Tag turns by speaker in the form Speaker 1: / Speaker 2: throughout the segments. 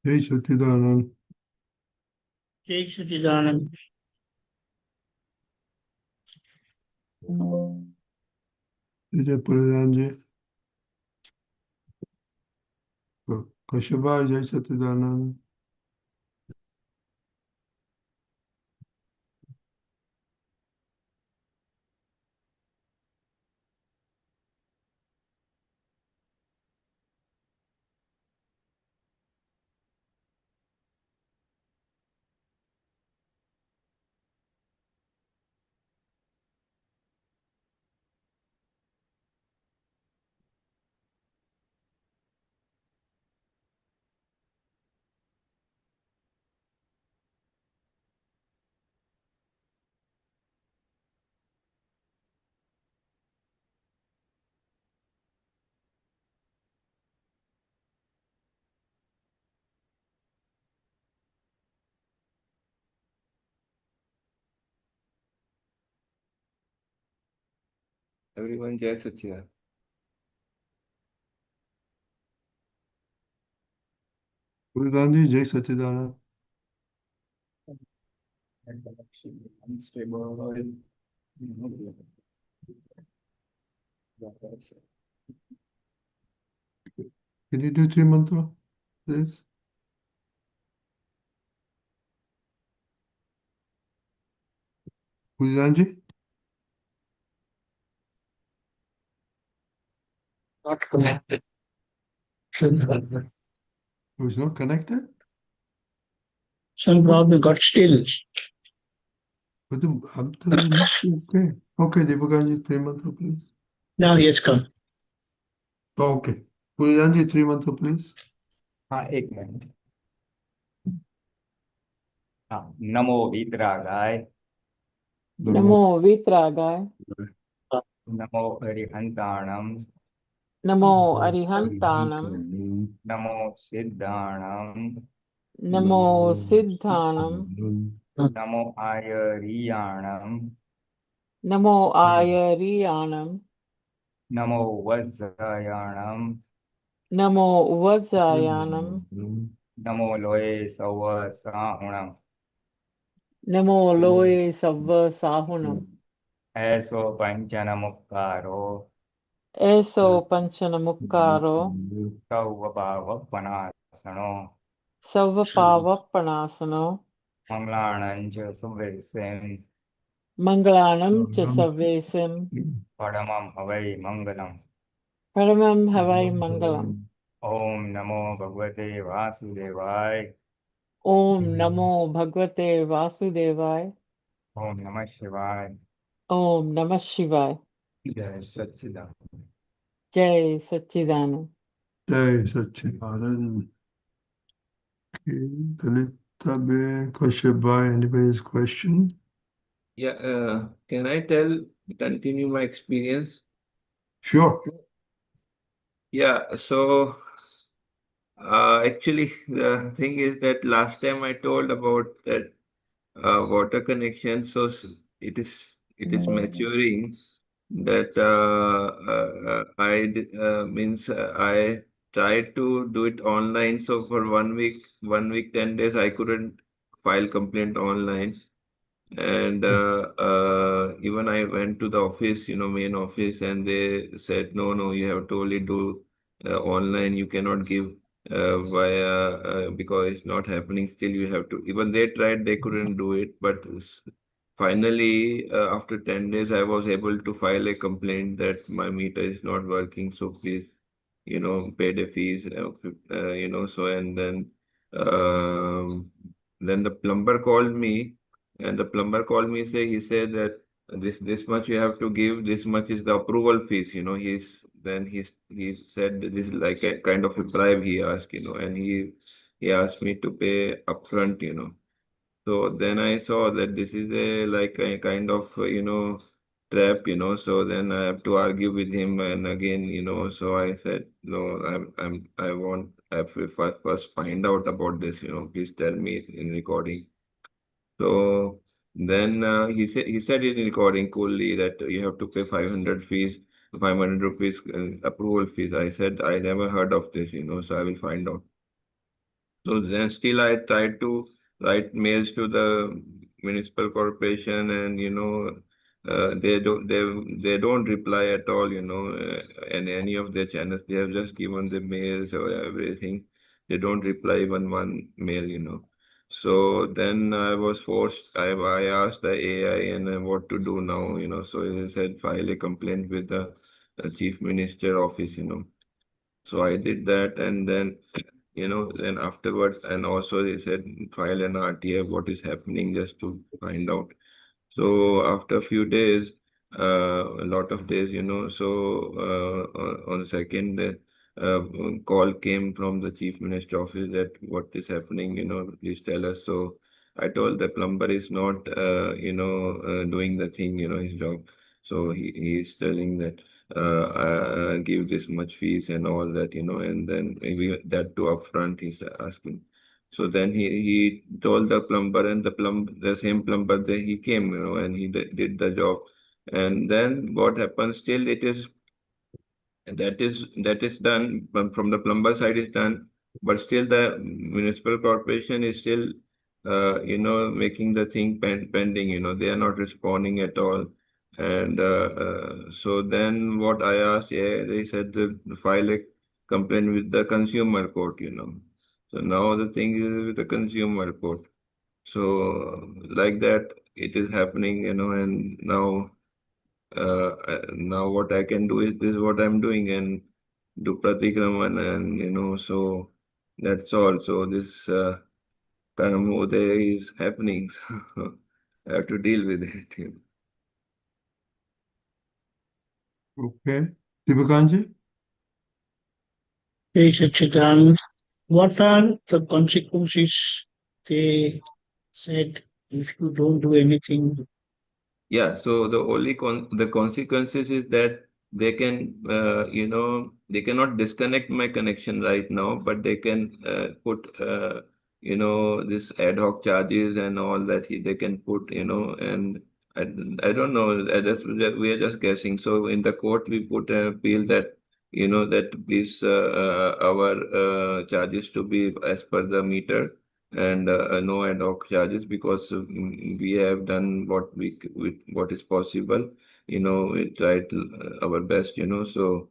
Speaker 1: Jai Satchidanand.
Speaker 2: Jai Satchidanand.
Speaker 1: Jai Pulinanandji. Kashyapa, Jai Satchidanand.
Speaker 3: Everyone, Jai Satchidanand.
Speaker 1: Pulinanandji, Jai Satchidanand.
Speaker 3: Unstable.
Speaker 1: Can you do three mantra, please? Pulinanandji?
Speaker 2: Not connected.
Speaker 1: Who is not connected?
Speaker 2: Some problem got still.
Speaker 1: But okay. Okay, Deepakanandji, three mantra, please.
Speaker 2: Now he has come.
Speaker 1: Okay. Pulinanandji, three mantra, please.
Speaker 3: हाँ एक minute हाँ नमो वीतरागाय
Speaker 4: नमो वीतरागाय
Speaker 3: नमो हरिहंताणम
Speaker 4: नमो अरिहंताणम
Speaker 3: नमो सिद्धाणम
Speaker 4: नमो सिद्धाणम
Speaker 3: नमो आयरियाणम
Speaker 4: नमो आयरियाणम
Speaker 3: नमो वज्रयाणम
Speaker 4: नमो वज्रायाणम
Speaker 3: नमो लोये सव साहुणम
Speaker 4: नमो लोये सव्व साहुणम
Speaker 3: ऐसो पंचन मुक्कारो
Speaker 4: ऐसो पंचन मुक्कारो
Speaker 3: सौ पावपनासनो
Speaker 4: सव्व पावप्पणासनो
Speaker 3: मंगलाणंच सुवेसेन
Speaker 4: मंगलानं च सर्वेसिं
Speaker 3: परमं हवै मंगलम्
Speaker 4: परमं हवै मंगलम्
Speaker 3: ओम नमो भगवते वासुदेवाय
Speaker 4: ओम नमो भगवते वासुदेवाय
Speaker 3: ओम नमः शिवाय
Speaker 4: ओम नमः शिवाय
Speaker 3: जय सच्चिदानंद
Speaker 4: जय सच्चिदानंद
Speaker 1: Jai Satchidanand. Okay. Dalita Kashyapa, anybody's question?
Speaker 5: Yeah, can I continue my experience?
Speaker 1: Sure.
Speaker 5: Yeah, so actually the thing is that last time I told about that water connection, so it is maturing that I tried to do it online. So for 1 week, 10 days, I couldn't file complaint online. And even I went to the office, main office, and they said, no, you have to only do online. You cannot give via because it's not happening. Still, you have to. Even they tried, they couldn't do it. But finally, after 10 days, I was able to file a complaint that my meter is not working. So please, pay the fees. So and then the plumber called me. And the plumber called me, he said that this much you have to give, this much is the approval fees, he said that this is like a kind of a bribe he asked, and he asked me to pay upfront, So then I saw that this is like a kind of trap, so then I have to argue with him, and again, so I said, no, I want I have to first find out about this, please tell me in recording. So then he said it in recording coolly that you have to pay 500 rupees approval fees. I said I never heard of this, so I will find out. So then still I tried to write mails to the municipal corporation, and they don't reply at all, and any of their channels. They have just given the mails or everything. They don't reply even one mail. So then I was forced. I asked the AI and what to do now. So they said file a complaint with the chief minister office. So I did that, and then afterwards, and also they said file an RTF, what is happening, just to find out. So after a few days, a lot of days, so on second call came from the chief minister office that what is happening, please tell us. So I told the plumber is not, doing the thing, his job. So he is telling that give this much fees and all that, and then maybe that too upfront he's asking. So then he told the plumber, and the same plumber that he came, and he did the job. And then what happens? Still, that is done from the plumber side is done, but still the municipal corporation is still, making the thing pending. They are not responding at all. And so then what I asked, yeah, they said to file a complaint with the consumer court. So now the thing is with the consumer court. So like that, it is happening, and now what I can do is this what I'm doing, and do pratikraman, and so that's all. So this karmodaya is happening. So I have to deal with it.
Speaker 1: Okay. Deepakanji?
Speaker 2: Jai Satchidanand. What are the consequences they said if you don't do anything?
Speaker 5: Yeah, so the consequences is that they can, they cannot disconnect my connection right now, but they can put, this ad hoc charges and all that they can put, and I, I don't know, we are just guessing. So in the court, we put an appeal that, that please, our charges to be as per the meter, and no ad hoc charges, because we have done what is possible. We tried our best. So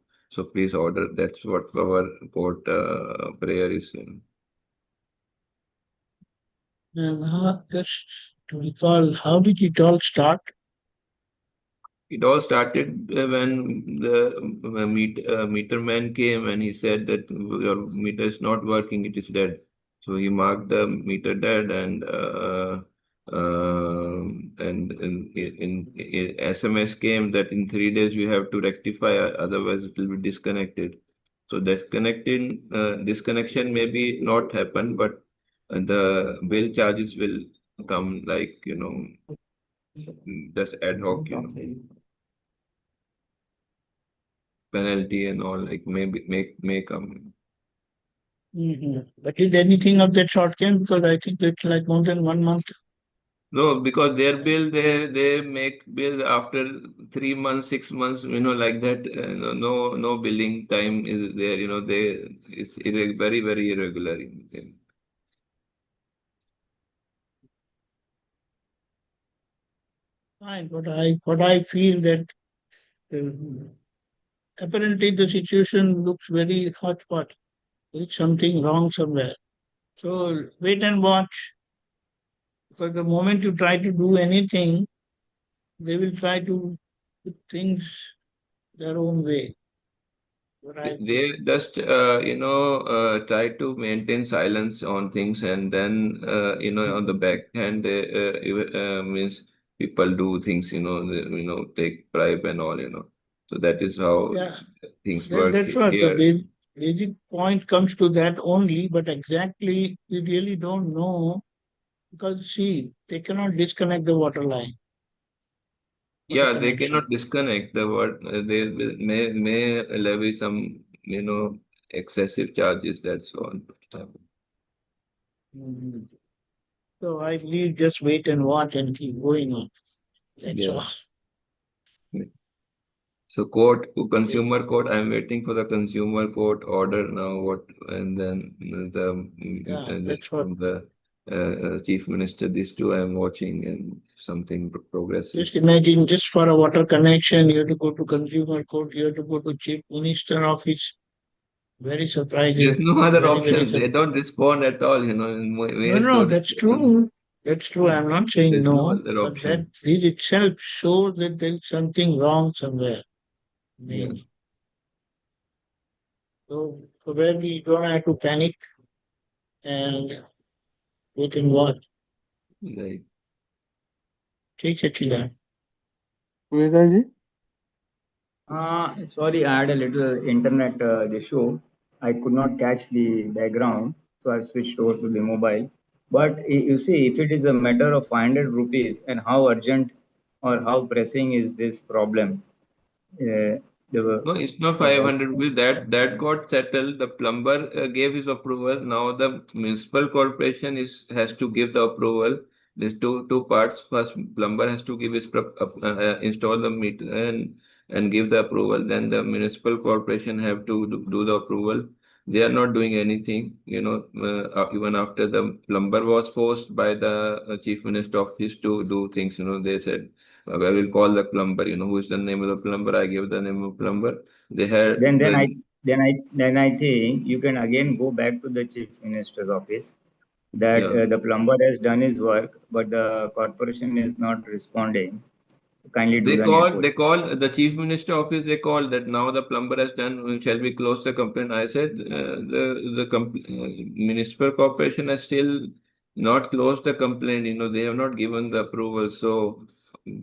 Speaker 5: please order. That's what our court prayer is.
Speaker 2: And just to recall, how did it all start?
Speaker 5: It all started when the meter man came, and he said that your meter is not working, it is dead. So he marked the meter dead, and SMS came that in 3 days you have to rectify, otherwise it will be disconnected. So disconnection maybe not happen, but the bill charges will come, like, just ad hoc. Penalty and all, like, maybe may come.
Speaker 2: But did anything of that sort came? Because I think it's like more than 1 month.
Speaker 5: No, because their bill, they make bill after 3 months, 6 months, like that. No billing time is there. It's very, very irregular.
Speaker 2: Fine, but I feel that uh, apparently the situation looks very hotspot. There is something wrong somewhere. So wait and watch, because the moment you try to do anything, they will try to put things their own way. What I feel.
Speaker 5: They just, try to maintain silence on things, and then, on the back hand, means people do things, take bribe and all. So that is how
Speaker 2: Yeah,
Speaker 5: things work
Speaker 2: that's what the
Speaker 5: here.
Speaker 2: basic point comes to that only, but exactly we really don't know, because see, they cannot disconnect the water line, water
Speaker 5: Yeah, they
Speaker 2: connection.
Speaker 5: cannot disconnect the word. May levy some, excessive charges. That's all.
Speaker 2: Mhm. So I believe just wait and watch and keep going on. That's all.
Speaker 5: Yes. So court, consumer court, I'm waiting for the consumer court order now. What and then
Speaker 2: Yeah, that's what.
Speaker 5: from the chief minister. These two I'm watching and something progresses.
Speaker 2: Just imagine, just for a water connection, you have to go to consumer court, you have to go to chief minister office. Very
Speaker 5: There's
Speaker 2: surprising.
Speaker 5: no other
Speaker 2: Very, very
Speaker 5: option. They
Speaker 2: surprising.
Speaker 5: don't respond at all. In
Speaker 2: No,
Speaker 5: various
Speaker 2: no,
Speaker 5: stories.
Speaker 2: that's true. That's true. I'm not saying
Speaker 5: There's no
Speaker 2: no,
Speaker 5: other
Speaker 2: but that
Speaker 5: option.
Speaker 2: this itself shows that there is something wrong somewhere. I
Speaker 5: Yeah.
Speaker 2: mean, so where we don't have to panic and wait and watch.
Speaker 5: Right.
Speaker 2: Take it, Chila.
Speaker 4: Vivekaji?
Speaker 6: Sorry, I had a little internet issue. I could not catch the background, so I switched over to the mobile. But you see, if it is a matter of 500 rupees and how urgent or how pressing is this problem,
Speaker 5: No, it's not
Speaker 6: that
Speaker 5: 500 rupees. That got settled. The plumber gave his approval. Now the municipal corporation has to give the approval. There's two parts. First, plumber has to give his install the meter and give the approval. Then the municipal corporation have to do the approval. They are not doing anything. Even after the plumber was forced by the chief minister office to do things. They said I will call the plumber, who is the name of the plumber. I give the name of plumber. They had
Speaker 6: then then I
Speaker 5: the,
Speaker 6: then I think you can again go back to the chief minister's office that
Speaker 5: yeah.
Speaker 6: the plumber has done his work, but the corporation is not responding. Kindly do the needful.
Speaker 5: They called the chief minister office. They called that now the plumber has done. Shall we close the complaint? I said municipal corporation has still not closed the complaint. They have not given the approval, so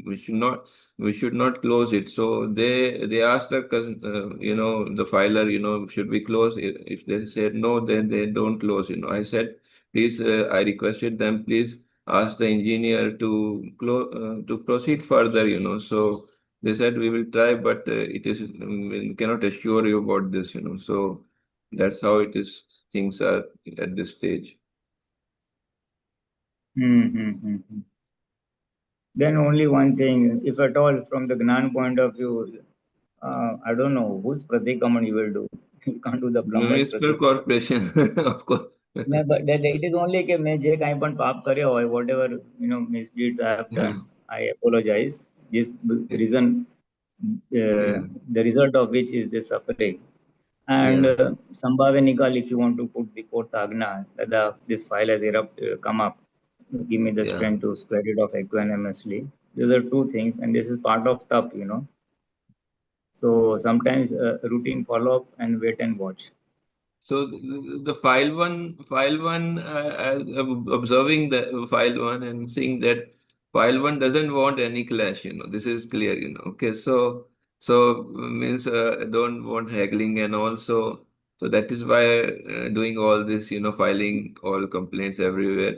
Speaker 5: we should not close it. So they asked the filer, should we close? If they said no, then they don't close. I said please. I requested them please ask the engineer to proceed further, So they said we will try, but we cannot assure you about this, So that's how it is. Things are at this stage.
Speaker 6: Mm-hmm. Then only one thing, if at all, from the Gnan point of view, I don't know whose Pratikaman you will do. You can't do the plumber's
Speaker 5: Municipal
Speaker 6: Pratikaman.
Speaker 5: corporation, of course.
Speaker 6: No, but it is only કે મેં જે કાંઈ પણ પાપ કર્યો હોય, whatever misdeeds I have done, I apologize. This reason,
Speaker 5: Yeah,
Speaker 6: the result of which is this suffering. And
Speaker 5: yeah,
Speaker 6: Sambhave Nikal, if you want to put the court agna, that this file has come up, give me the
Speaker 5: yeah.
Speaker 6: strength to square it off equanimously. These are two things, and this is part of tap. So sometimes routine follow up and wait and watch.
Speaker 5: So the file one, observing the file one and seeing that file one doesn't want any clash. This is clear. Okay, so means don't want haggling and also so that is why doing all this. Filing all complaints everywhere.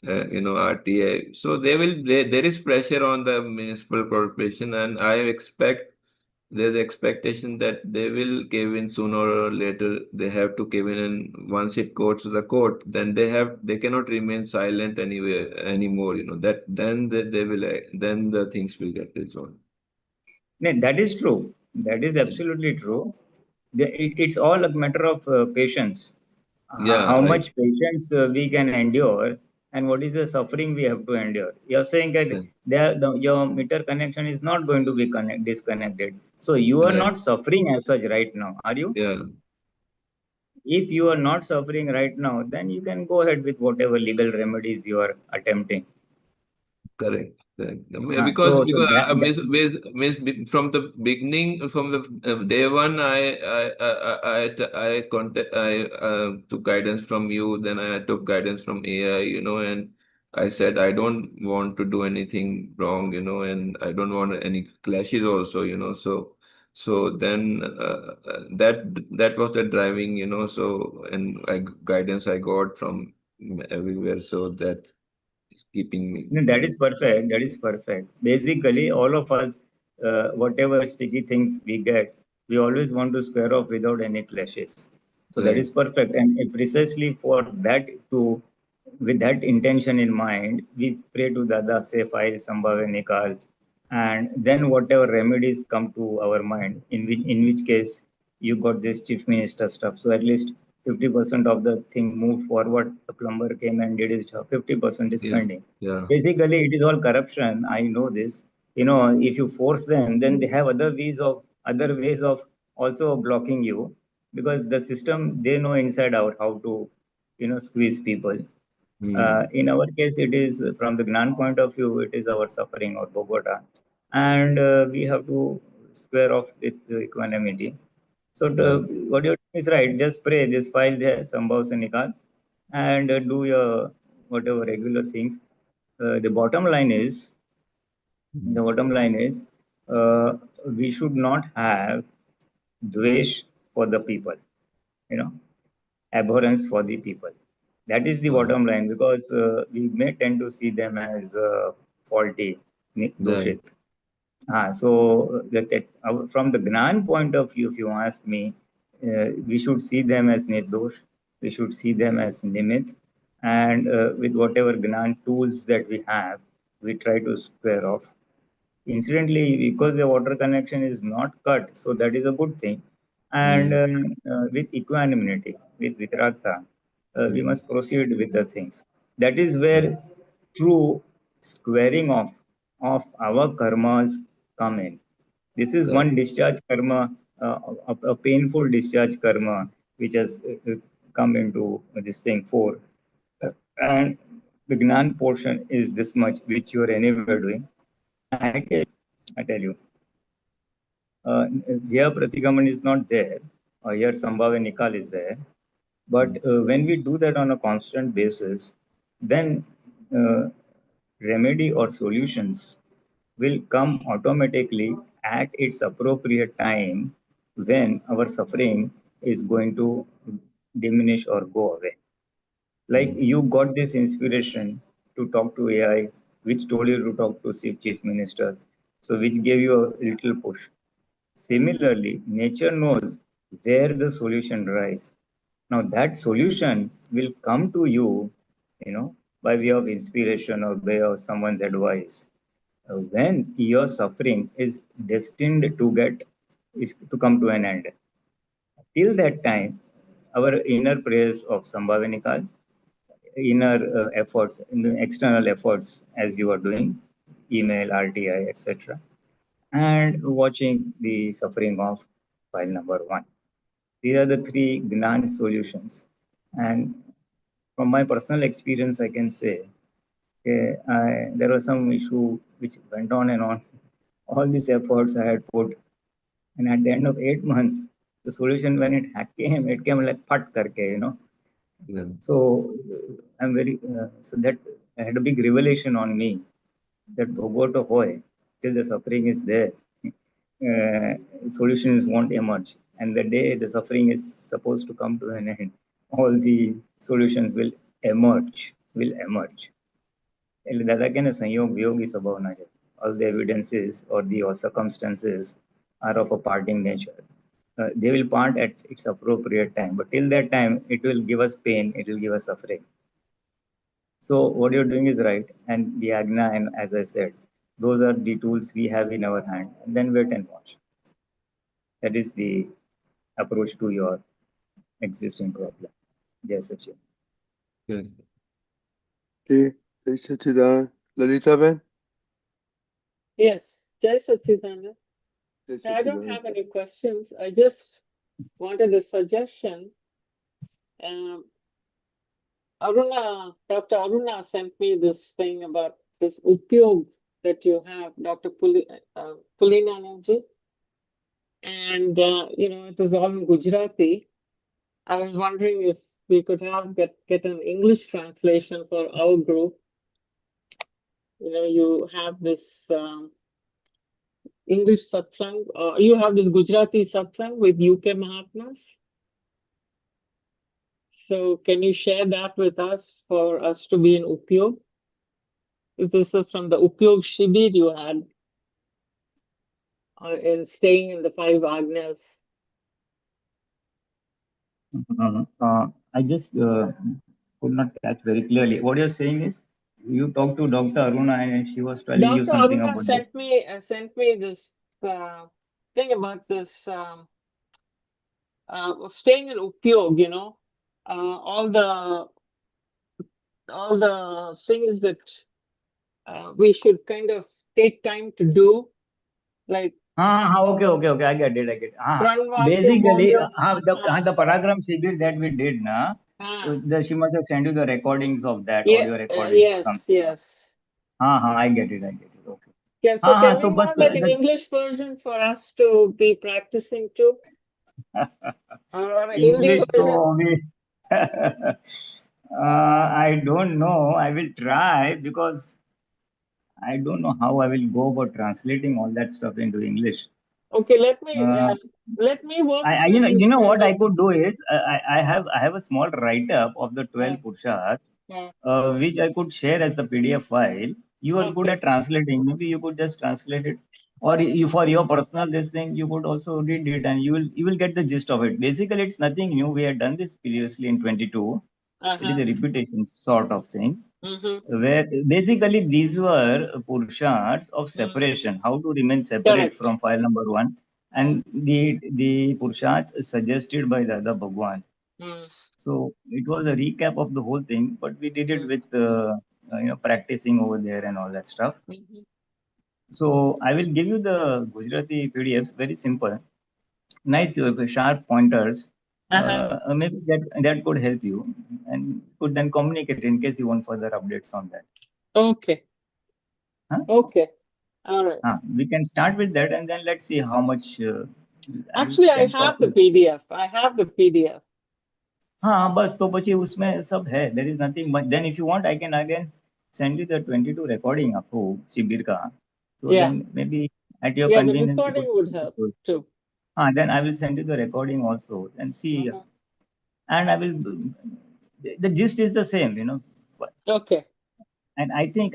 Speaker 5: RTI. So there is pressure on the municipal corporation, and I expect there's expectation that they will cave in sooner or later. They have to cave in, and once it goes to the court, then they cannot remain silent anywhere anymore. That then they will then the things will get resolved.
Speaker 6: No, that is true. That is absolutely true. It's all a matter of patience.
Speaker 5: Yeah,
Speaker 6: How
Speaker 5: right.
Speaker 6: much patience we can endure, and what is the suffering we have to endure. You're saying that
Speaker 5: Yeah,
Speaker 6: your meter connection is not going to be disconnected. So you are
Speaker 5: right.
Speaker 6: not suffering as such right now, are you?
Speaker 5: Yeah,
Speaker 6: If you are not suffering right now, then you can go ahead with whatever legal remedies you are attempting.
Speaker 5: correct. Correct. Because
Speaker 6: So
Speaker 5: from the beginning, from the day one, I took guidance from you. Then I took guidance from AI. And I said I don't want to do anything wrong. And I don't want any clashes also. So then that was the driving. So and guidance I got from everywhere. So that is keeping me.
Speaker 6: no, that is perfect. That is perfect. Basically, all of us, whatever sticky things we get, we always want to square off without any clashes. So that
Speaker 5: Right.
Speaker 6: is perfect. And precisely for that, to with that intention in mind, we pray to Dada, say file Sambhave Nikal, and then whatever remedies come to our mind, in which case you got this chief minister stuff. So at least 50% of the thing moved forward. The plumber came and did his job. 50% is
Speaker 5: Yeah.
Speaker 6: pending.
Speaker 5: Yeah.
Speaker 6: Basically, it is all corruption. I know this. You know, if you force them, then they have other ways of also blocking you, because the system, they know inside out how to, squeeze people. In our case, it is from the Gnan point of view, it is our suffering or Bogota, and we have to square off with equanimity. So
Speaker 5: Right.
Speaker 6: what you're doing is right. Just pray, just file there, Sambhav se nikal, and do your whatever regular things. The bottom line is, the bottom line is, uh, we should not have dvesh for the people. You know, abhorrence for the people. That is the bottom line, because we may tend to see them as faulty,
Speaker 5: Right.
Speaker 6: doshit. So from the Gnan point of view, if you ask me, we should see them as nirdosh, we should see them as nimit, and with whatever Gnan tools that we have, we try to square off. Incidentally, because the water connection is not cut, so that is a good thing. And with equanimity, with vitaragta, we must proceed with the things. That is where true squaring off of our karmas come in. This is
Speaker 5: Right.
Speaker 6: one discharge karma, a painful discharge karma, which has come into this thing for. And the Gnan portion is this much, which you are anyway doing. I tell you, here Pratigaman is not there. Here Sambhava Nikal is there. But when we do that on a constant basis, then uh, remedy or solutions will come automatically at its appropriate time, when our suffering is going to diminish or go away. Like you got this inspiration to talk to AI, which told you to talk to Chief Minister, so which gave you a little push. Similarly, nature knows where the solution lies. Now that solution will come to you, by way of inspiration or way of someone's advice, when your suffering is destined to come to an end. Till that time, our inner prayers of Sambhavinikal, inner efforts, external efforts, as you are doing, email, RTI, etc., and watching the suffering of file number one. These are the three Gnan solutions. And from my personal experience, I can say, there was some issue which went on and on. All these efforts I had put, and at the end of 8 months, the solution, when it came like pat karke.
Speaker 5: Yeah.
Speaker 6: So I'm very so that I had a big revelation on me, that Bhogoto hoy, till the suffering is there, solutions won't emerge. And the day the suffering is supposed to come to an end, all the solutions will emerge. એટલે દાદા કે ને સંયોગ વિયોગી સ્વભાવના છે. All the evidences or the circumstances are of a parting nature. They will part at its appropriate time, but till that time, it will give us pain, it will give us suffering. So what you're doing is right, and the Agna, and as I said, those are the tools we have in our hand, and then wait and watch. That is the approach to your existing problem. Yes, Sachin.
Speaker 5: Yes.
Speaker 4: Okay, Jai Sachidanand. Lalita Ben?
Speaker 7: Yes, Jai Sachidanand.
Speaker 4: Jai
Speaker 7: I don't
Speaker 4: Sachidanand.
Speaker 7: have any questions. I just wanted a suggestion. Um, Dr. Aruna sent me this thing about this upyog that you have, Dr. Pulinanandji. And, it is all in Gujarati. I was wondering if we could get an English translation for our group. You have this English satsang, you have this Gujarati satsang with UK Mahatmas. So can you share that with us for us to be in Upyog? This is from the Upyog Shibir you had in staying in the 5 Agnas.
Speaker 6: I just could not catch very clearly. What you're saying is, You talked to Dr. Aruna and she was telling you
Speaker 7: Dr.
Speaker 6: something
Speaker 7: Aruna
Speaker 6: about this.
Speaker 7: sent me this thing about this staying in Upyog, all the things that we should kind of take time to do, like
Speaker 6: Okay. I get it.
Speaker 7: Pranvakya
Speaker 6: Basically,
Speaker 7: Bodham.
Speaker 6: the paragram Shibir that we did, she must have sent you the recordings of that, audio recordings or
Speaker 7: Yes,
Speaker 6: something.
Speaker 7: yes.
Speaker 6: I get it. Okay.
Speaker 7: Yeah, so can we
Speaker 6: तो
Speaker 7: have
Speaker 6: बस
Speaker 7: like an English version for us to be practicing too? Or a Hindi
Speaker 6: English तो
Speaker 7: version?
Speaker 6: अभी I don't know. I will try because I don't know how I will go about translating all that stuff into English.
Speaker 7: Okay,
Speaker 6: Uh,
Speaker 7: let me work on
Speaker 6: you
Speaker 7: it
Speaker 6: know,
Speaker 7: and
Speaker 6: you know
Speaker 7: send
Speaker 6: what I
Speaker 7: it.
Speaker 6: could do is I have a small write up of the 12 Purushas,
Speaker 7: Yeah.
Speaker 6: which I could share as the PDF file. You are good
Speaker 7: Okay.
Speaker 6: at translating. Maybe you could just translate it, or you for your personal this thing you could also read it, and you will get the gist of it. Basically, it's nothing new. We had done this previously in 22. It is a repetition sort of thing. Where basically these were Purushas of separation, how to remain separate
Speaker 7: Correct.
Speaker 6: from file number 1, and the Purushas suggested by Dada Bhagwan. So it was a recap of the whole thing, but we did it with practicing over there and all that stuff. So I will give you the Gujarati PDFs, very simple, nice sharp pointers. Maybe that could help you and could then communicate in case you want further updates on that.
Speaker 7: Okay.
Speaker 6: Huh?
Speaker 7: Okay. All right.
Speaker 6: We can start with that and then let's see how much.
Speaker 7: Actually, I have the PDF. I have the PDF.
Speaker 6: हाँ बस तो પછી उसमें सब है. There is nothing much. Then if you want, I can again send you the 22 recording आपको शिविर का. So
Speaker 7: Yeah.
Speaker 6: then maybe at your
Speaker 7: Yeah, the
Speaker 6: convenience you
Speaker 7: recording
Speaker 6: could.
Speaker 7: would help too.
Speaker 6: Then I will send you the recording also and see. And I will. The gist is the same, you know.
Speaker 7: Okay.
Speaker 6: And I think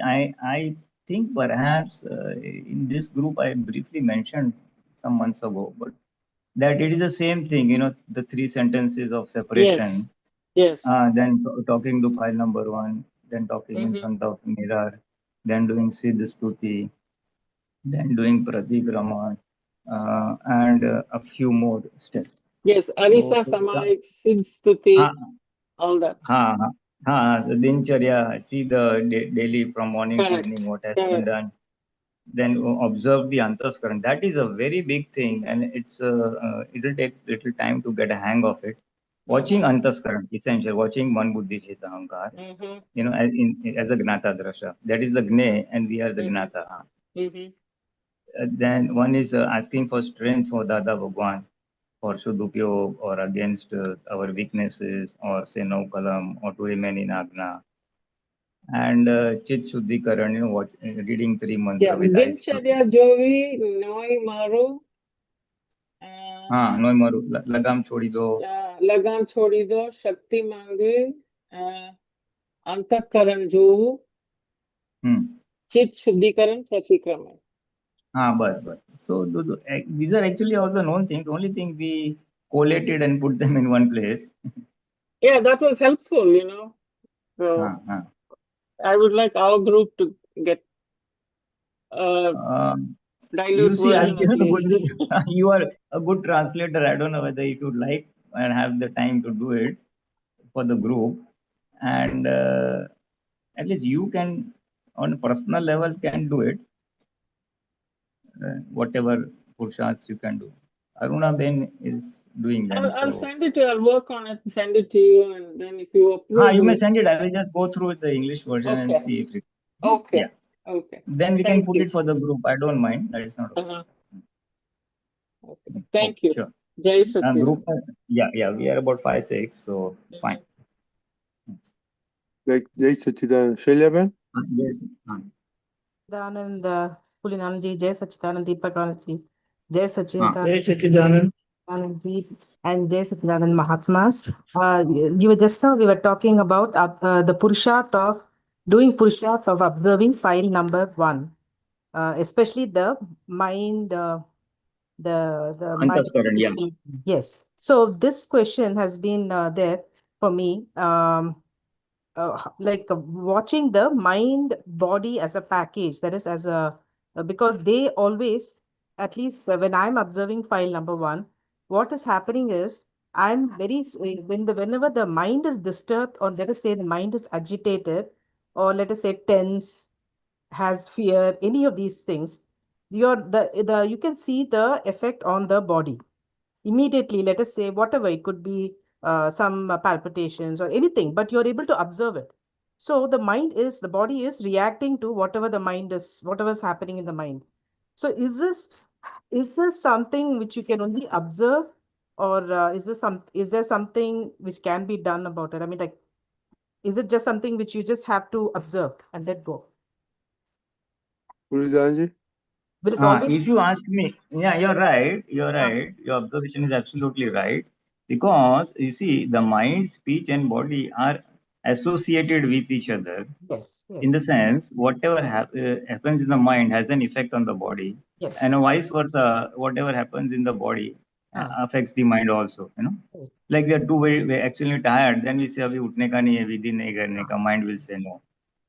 Speaker 6: perhaps in this group I briefly mentioned some months ago, but that it is the same thing, you know, the 3 sentences of separation.
Speaker 7: Yes.
Speaker 6: Then talking to file number 1, then talking in front of mirror, then doing Siddh Stuti, then doing Pratikrama, and a few more steps.
Speaker 7: Yes, Arisa Samaik, Siddh Stuti, all that.
Speaker 6: The Dincharya, see the daily from morning to evening what has been done. Then observe the Antaskaran. That is a very big thing, and it will take little time to get a hang of it. Watching Antaskaran, essential. Watching Man Buddhi Cheta Ahankar. You know, as a Gnata Drasha. That is the Gne, and we are the Gnata. Then one is asking for strength for Dada Bhagwan, for Shuddhupyog, or against our weaknesses, or say no kalam, or to remain in Agna. And Chit Shuddhikaran, you know, reading 3 mantra with eyes.
Speaker 7: Dincharya Jovi, Noi Maru.
Speaker 6: Noi Maru, Lagam Chodi Do.
Speaker 7: Lagam Chodi Do, Shakti Mangi, Antakaran Jovu, Chit Shuddhikaran, Pratikrama.
Speaker 6: But. So these are actually all the known things. The only thing we collated and put them in one place.
Speaker 7: Yeah, that was helpful, you know. So I would like our group to get dilute
Speaker 6: you see,
Speaker 7: version of these.
Speaker 6: you are a good translator. I don't know whether if you'd like and have the time to do it for the group, and at least you can, on a personal level, can do it. Whatever Purushas you can do. Aruna Ben is doing them.
Speaker 7: I'll send it to you. I'll work on it, send it to you, and then if you approve.
Speaker 6: You may send it. I will just go through the English version and see if it.
Speaker 7: Okay.
Speaker 6: Yeah.
Speaker 7: Okay.
Speaker 6: Then we can put it for the group. I don't mind. That is not.
Speaker 7: Okay. Thank you.
Speaker 6: Sure.
Speaker 7: Jai Satchidanand.
Speaker 6: Group. Yeah. We are about 5, 6, so fine.
Speaker 4: Jai Satchidanand. Shailya Ben?
Speaker 6: Yes.
Speaker 8: Pulinanandji Pulinanandji, Jai Satchidanand Deepakanandji, Jai
Speaker 2: Jai Satchidanand.
Speaker 8: And Jai Satchidanand Mahatmas. You were just now, we were talking about the Purusharth of doing Purusharth of observing file number 1, especially the mind, the mind.
Speaker 6: Yeah.
Speaker 8: Yes. So this question has been there for me. watching the mind body as a package, that is as a because they always, at least when I'm observing file number 1, what is happening is I'm whenever the mind is disturbed, or let us say the mind is agitated, or let us say tense, has fear, any of these things, you can see the effect on the body immediately. Let us say whatever, it could be some palpitations or anything, but you're able to observe it. So the body is reacting to whatever's happening in the mind. So is this something which you can only observe, or is there something which can be done about it? I mean, like, is it just something which you just have to observe and let go?
Speaker 4: Pulinanandji?
Speaker 8: Will it always?
Speaker 6: If you ask me, yeah, you're right. You're
Speaker 8: Ah,
Speaker 6: right. Your observation is absolutely right. Because you see, the mind, speech, and body are associated with each other.
Speaker 8: yes,
Speaker 6: In the
Speaker 8: yes,
Speaker 6: sense, whatever happens in the mind has an effect on the body, and
Speaker 8: yes.
Speaker 6: vice versa, whatever happens in the body
Speaker 8: Ah,
Speaker 6: affects the mind also.
Speaker 8: oh,
Speaker 6: Like we are too very actually tired, then we say, "Abhi utne ka nahi hai, vidhi nahi karne ka." Mind will say no.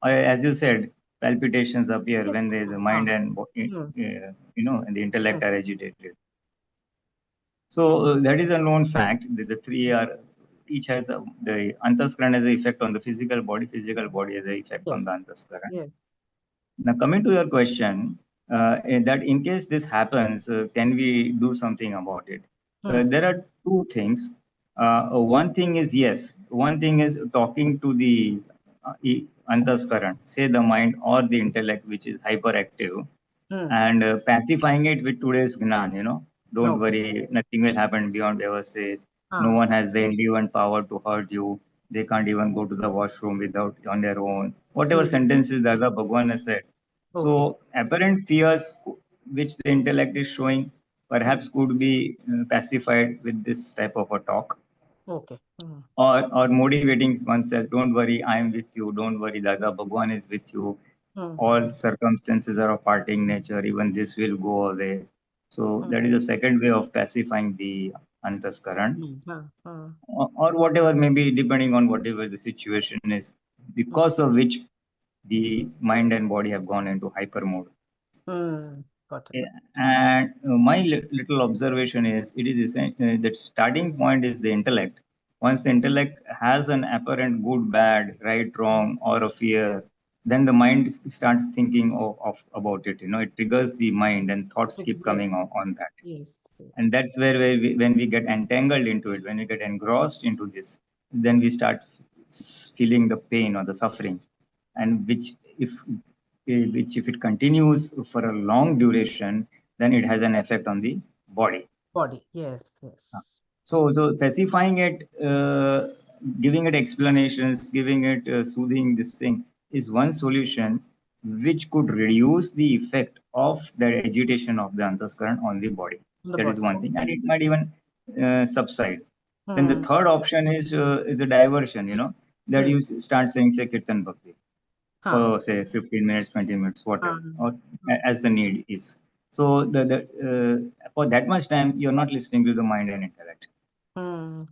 Speaker 6: Or as you said, palpitations appear
Speaker 8: yes.
Speaker 6: when the
Speaker 8: Ah,
Speaker 6: mind and
Speaker 8: hmm,
Speaker 6: and the intellect
Speaker 8: hmm,
Speaker 6: are agitated. So that is a known fact. The three are each has the antaskaran has an effect on the physical body has an effect on
Speaker 8: yes,
Speaker 6: the antaskaran.
Speaker 8: yes.
Speaker 6: Now, coming to your question, that in case this happens, can we do something about it?
Speaker 8: Hmm,
Speaker 6: There are two things. One thing is yes. One thing is talking to the antaskaran, say the mind or the intellect, which is hyperactive,
Speaker 8: hmm.
Speaker 6: and pacifying it with today's gnan. Don't
Speaker 8: Okay.
Speaker 6: worry, nothing will happen beyond Vyavasthit. No
Speaker 8: Ah,
Speaker 6: one has the independent power to hurt you. They can't even go to the washroom without on their own. Whatever
Speaker 8: yes.
Speaker 6: sentences Dada Bhagwan has said.
Speaker 8: Okay.
Speaker 6: So apparent fears which the intellect is showing
Speaker 8: Hmm,
Speaker 6: perhaps could be pacified with this type of a talk,
Speaker 8: okay. Hmm,
Speaker 6: or motivating oneself. Don't worry, I am with you. Don't worry, Dada Bhagwan is with you.
Speaker 8: hmm,
Speaker 6: All circumstances are of parting nature. Even this will go away. So
Speaker 8: hmm,
Speaker 6: that is a second way of pacifying the antaskaran,
Speaker 8: hmm.
Speaker 6: or whatever, maybe depending on whatever the situation is, because of which the mind and body have gone into hyper mode.
Speaker 8: Got it.
Speaker 6: Yeah, and my little observation is it is the starting point is the intellect. Once the intellect has an apparent good, bad, right, wrong, or a fear, then the mind starts thinking of about it. It triggers the mind, and thoughts keep coming
Speaker 8: Yes,
Speaker 6: on that.
Speaker 8: yes. Yes.
Speaker 6: And that's where when we get entangled into it, when we get engrossed into this, then we start feeling the pain or the suffering, and which if it continues for a long duration, then it has an effect on the body.
Speaker 8: Body. Yes, yes.
Speaker 6: So pacifying it, giving it explanations, giving it soothing this thing is one solution which could reduce the effect of the agitation of the antaskaran on the body.
Speaker 8: The
Speaker 6: That is
Speaker 8: body.
Speaker 6: one thing, and it might even subside. Then the
Speaker 8: Hmm,
Speaker 6: third option is a diversion. That
Speaker 8: hmm.
Speaker 6: you start saying, say, kirtan bhakti
Speaker 8: Huh.
Speaker 6: for say 15 minutes, 20 minutes, whatever,
Speaker 8: Um,
Speaker 6: or as the need is. So for that much time, you're not listening to the mind and intellect.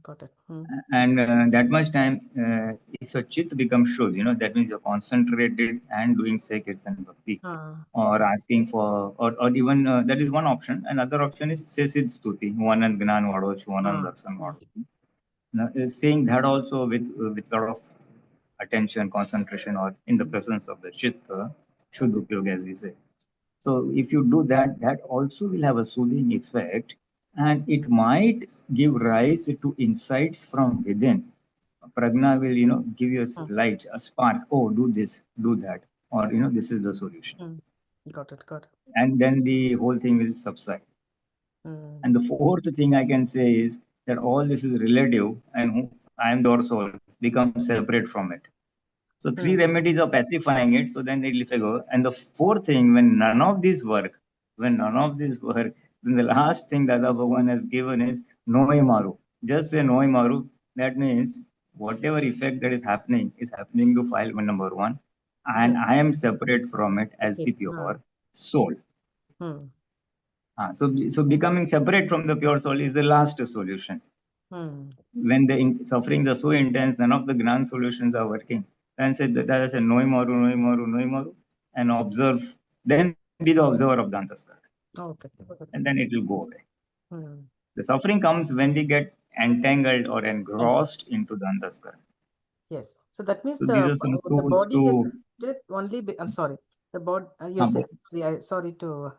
Speaker 8: got it.
Speaker 6: And that much time, if your chit becomes shuddh, that means you're concentrated and doing say kirtan bhakti,
Speaker 8: Ah,
Speaker 6: or asking for, or even that is one option. Another option is say siddh stuti, Vanand Gnan Vado, Chuvanand
Speaker 8: ah,
Speaker 6: Darshan
Speaker 8: ah.
Speaker 6: Vado. Now, saying that also with a lot of attention, concentration, or in the presence of the chit, shuddh upyog, as we say. So if you do that, that also will have a soothing effect, and it might give rise to insights from within. Pragna will, give you a
Speaker 8: Hmm,
Speaker 6: light, a spark. Oh, do this, do that, or this is the solution,
Speaker 8: hmm. Got it. Got it.
Speaker 6: and then the whole thing will subside.
Speaker 8: Hmm,
Speaker 6: And the fourth thing I can say is that all this is relative, and I am the soul becomes separate from it. So three
Speaker 8: hmm.
Speaker 6: remedies of pacifying it. So then it will go. And the fourth thing, when none of these work, then the last thing Dada Bhagwan has given is Noi Maru. Just say Noi Maru. That means whatever effect that is happening to file number one, and
Speaker 8: Yes.
Speaker 6: I am separate from it as
Speaker 8: Okay.
Speaker 6: the
Speaker 8: Ah,
Speaker 6: pure soul.
Speaker 8: hmm,
Speaker 6: So becoming separate from the pure soul is the last solution.
Speaker 8: hmm.
Speaker 6: When the sufferings are so intense, none of the grand solutions are working. Then say Dada said no, and observe. Then be the observer of the Antaskara,
Speaker 8: Okay.
Speaker 6: and then it will go away.
Speaker 8: Hmm.
Speaker 6: The suffering comes when we get entangled or engrossed into the Antaskara.
Speaker 8: Yes. So that means
Speaker 6: So these are some tools
Speaker 8: body is
Speaker 6: to.
Speaker 8: only. I'm sorry. The body. You're saying. Sorry to.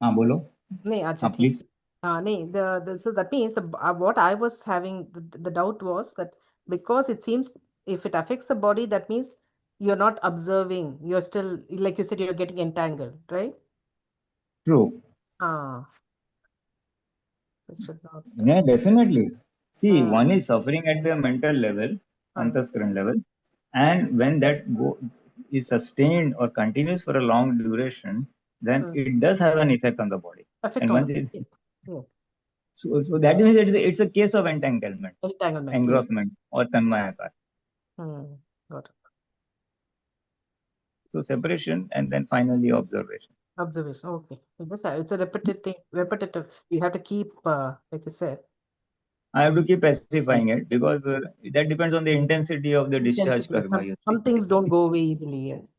Speaker 6: Bolo.
Speaker 8: No, अच्छा ठीक
Speaker 6: Please.
Speaker 8: No, so that means what I was having the doubt was that because it seems if it affects the body, that means you're not observing. You're still, like you said, you're getting entangled, right?
Speaker 6: True.
Speaker 8: So it should not.
Speaker 6: Yeah, definitely. See, one is suffering at the mental level,
Speaker 8: Ah.
Speaker 6: Antaskaran level, and when that is sustained or continues for a long duration, then it does have an effect on the body.
Speaker 8: Effect
Speaker 6: And
Speaker 8: on
Speaker 6: once
Speaker 8: the
Speaker 6: it's,
Speaker 8: yeah.
Speaker 6: so that means it's a case of entanglement,
Speaker 8: Entanglement.
Speaker 6: engrossment, or tanmayakar.
Speaker 8: Got it.
Speaker 6: So separation and then finally observation.
Speaker 8: Observation. Okay. It's a repetitive. You have to keep, like you said.
Speaker 6: I have to keep specifying it because that depends on the intensity of the discharge karma.
Speaker 8: Some things don't go away easily. Yes.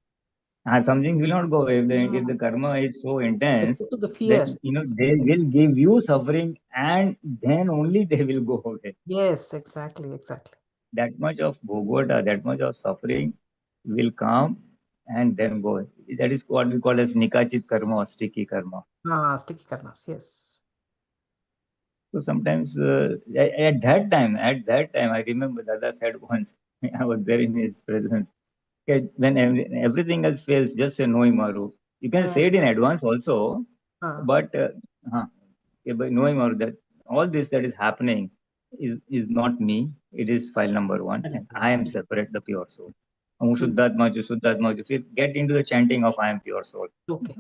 Speaker 6: Some things will not go away. If the karma is so intense,
Speaker 8: To the fear.
Speaker 6: then they will give you suffering, and then only they will go away.
Speaker 8: Yes, exactly.
Speaker 6: That much of bhogota, that much of suffering will come and then go. That is what we call as nikachit karma or sticky karma.
Speaker 8: Sticky karmas. Yes.
Speaker 6: So sometimes at that time, I remember Dada said once, I was there in his presence, okay, when everything else fails, just say no imaru. You can say it in advance also, but no imaru, that all this that is happening is not me. It is file number 1, and I am separate, the pure soul. If you get into the chanting of I am pure soul.
Speaker 8: Okay.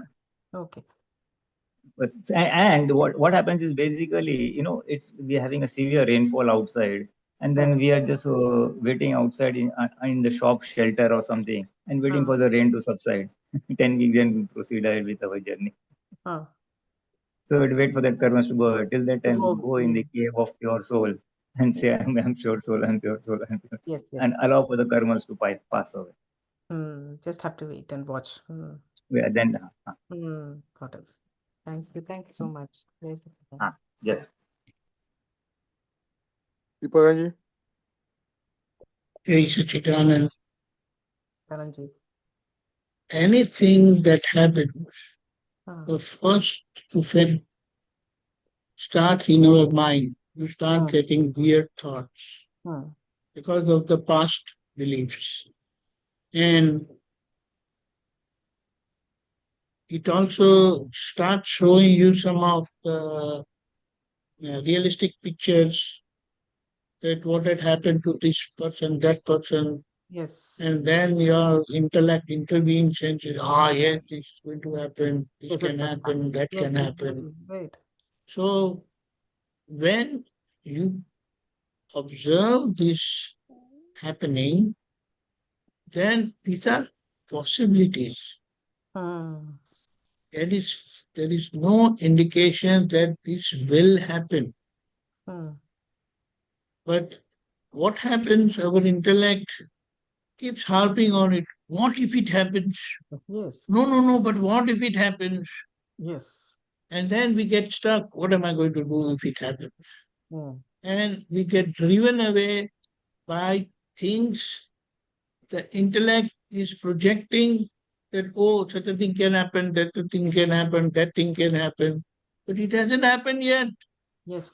Speaker 6: And what happens is basically, it's we're having a severe rainfall outside, and then we are just waiting outside in the shop shelter or something, and waiting for the rain to subside. 10 weeks, then we proceed ahead with our journey. So we wait for that karmas to go. Till that time, we go in the cave of pure soul and say, I'm pure soul, I'm pure soul, I'm pure soul.
Speaker 8: Yes.
Speaker 6: And allow for the karmas to pass away.
Speaker 8: Just have to wait and watch.
Speaker 6: Yeah, then.
Speaker 8: Got it. Thank you so much.
Speaker 6: Yes.
Speaker 4: Deepakanji?
Speaker 2: Hey, Sachidanand.
Speaker 8: Karanji.
Speaker 2: Anything that happens, the first to start in our mind, you start getting weird thoughts because of the past beliefs. And it also starts showing you some of the realistic pictures that what had happened to this person, that person.
Speaker 8: Yes.
Speaker 2: And then your intellect intervenes and says, yes, this is going to happen, this can happen, that can happen.
Speaker 8: Right.
Speaker 2: So when you observe this happening, then these are possibilities. There is no indication that this will happen. But what happens, our intellect keeps harping on it. What if it happens?
Speaker 8: Yes.
Speaker 2: No, but what if it happens?
Speaker 8: Yes.
Speaker 2: And then we get stuck. What am I going to do if it happens? And we get driven away by things the intellect is projecting that, such a thing can happen, that thing can happen, that thing can happen. But it hasn't happened yet.
Speaker 8: Yes,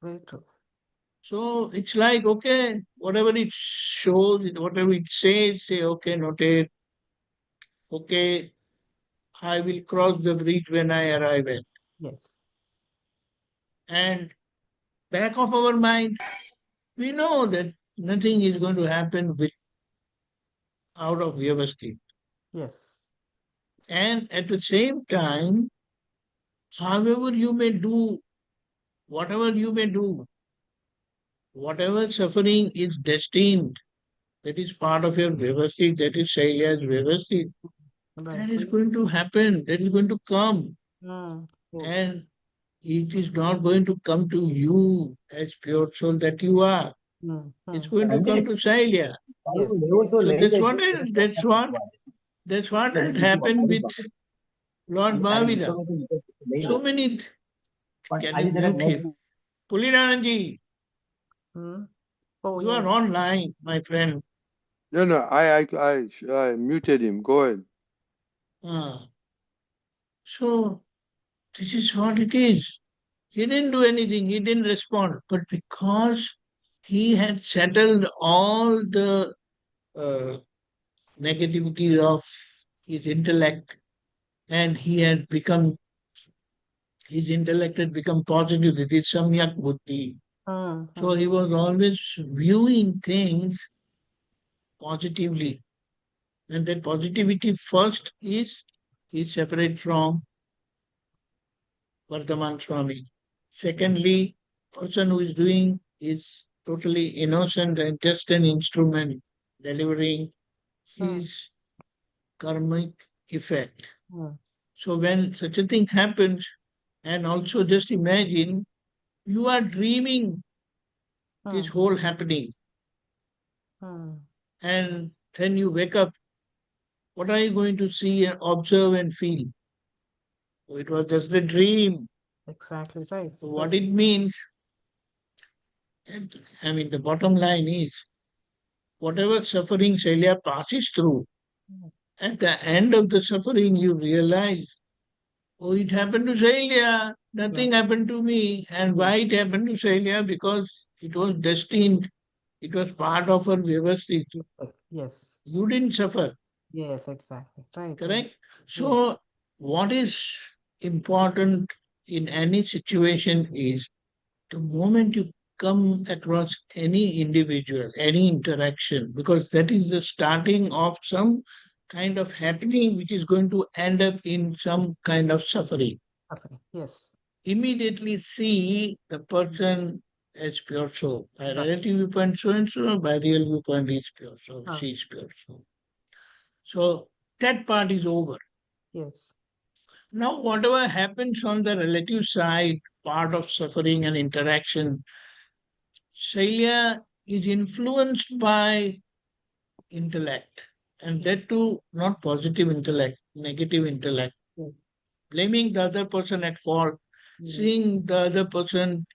Speaker 8: very true.
Speaker 2: So it's like, okay, whatever it shows, whatever it says, say, okay, noted. Okay, I will cross the bridge when I arrive at.
Speaker 8: Yes.
Speaker 2: And back of our mind, we know that nothing is going to happen out of Vyavasthit.
Speaker 8: Yes.
Speaker 2: And at the same time, however you may do, whatever you may do, whatever suffering is destined, that is part of your Vyavasthit, that is Shaila's Vyavasthit, that is going to happen, that is going to come. And it is not going to come to you as pure soul that you are. It's going to come to Shaila.
Speaker 8: Yes.
Speaker 2: So that's what had happened with Lord Mahavira. So many. Can you mute him? Pulinanandji,
Speaker 8: Hmm. Oh,
Speaker 2: you are
Speaker 8: yeah.
Speaker 2: online, my friend.
Speaker 4: No, I muted him. Go ahead.
Speaker 2: Ah. So this is what it is. He didn't do anything, he didn't respond. But because he had settled all the negativity of his intellect, and his intellect had become positive, it is samyak buddhi.
Speaker 8: Hmm.
Speaker 2: So he was always viewing things positively. And that positivity first is separate from Vardhaman Swami. Secondly, person who is doing is totally innocent and just an instrument delivering his karmic effect.
Speaker 8: Hmm.
Speaker 2: So when such a thing happens, and also just imagine you are dreaming this
Speaker 8: Hmm.
Speaker 2: whole happening,
Speaker 8: Hmm.
Speaker 2: and then you wake up, what are you going to see and observe and feel? So it was just a dream.
Speaker 8: Exactly right.
Speaker 2: So what it means, I mean, the bottom line is whatever suffering Shailya passes through, at the end of the suffering, you realize, oh, it happened to Shailya, nothing happened to me. And why it happened to Shailya? Because it was destined, it was part of her Vyavasthit.
Speaker 8: Yes.
Speaker 2: You didn't suffer,
Speaker 8: Yes, exactly. Right.
Speaker 2: correct? So, what is important in any situation is the moment you come across any individual, any interaction, because that is the starting of some kind of happening which is going to end up in some kind of suffering.
Speaker 8: Okay. Yes.
Speaker 2: Immediately see the person as pure soul. By relative viewpoint, so and so, by real viewpoint, is pure soul, she is pure soul. So that part is over.
Speaker 8: Yes.
Speaker 2: Now, whatever happens on the relative side, part of suffering and interaction, Shailya is influenced by intellect, and that too not positive intellect, negative intellect. Blaming the other person at fault, seeing the other person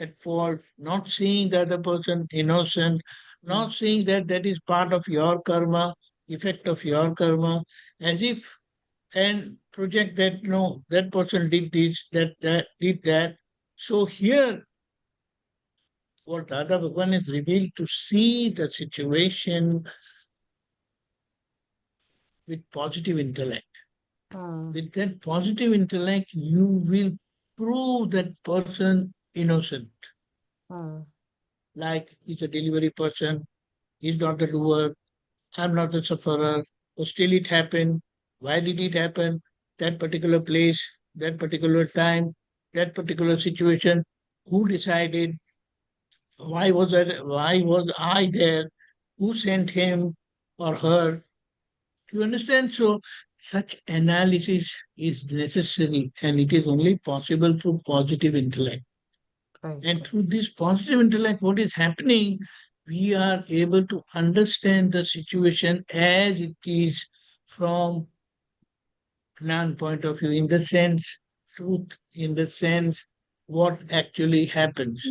Speaker 2: at fault, not seeing the other person innocent, not seeing that that is part of your karma, effect of your karma, as if and project that no, that person did this, that did that. So here what Dada Bhagwan is revealed to see the situation with positive intellect. With that positive intellect, you will prove that person innocent. Like he's a delivery person, he's not the doer, I'm not the sufferer, but still it happened. Why did it happen? That particular place, that particular time, that particular situation, who decided? Why was I there? Who sent him or her? Do you understand? So such analysis is necessary and it is only possible through positive intellect. And through this positive intellect, what is happening, we are able to understand the situation as it is from Gnan point of view, in the sense, truth, in the sense, what actually happens.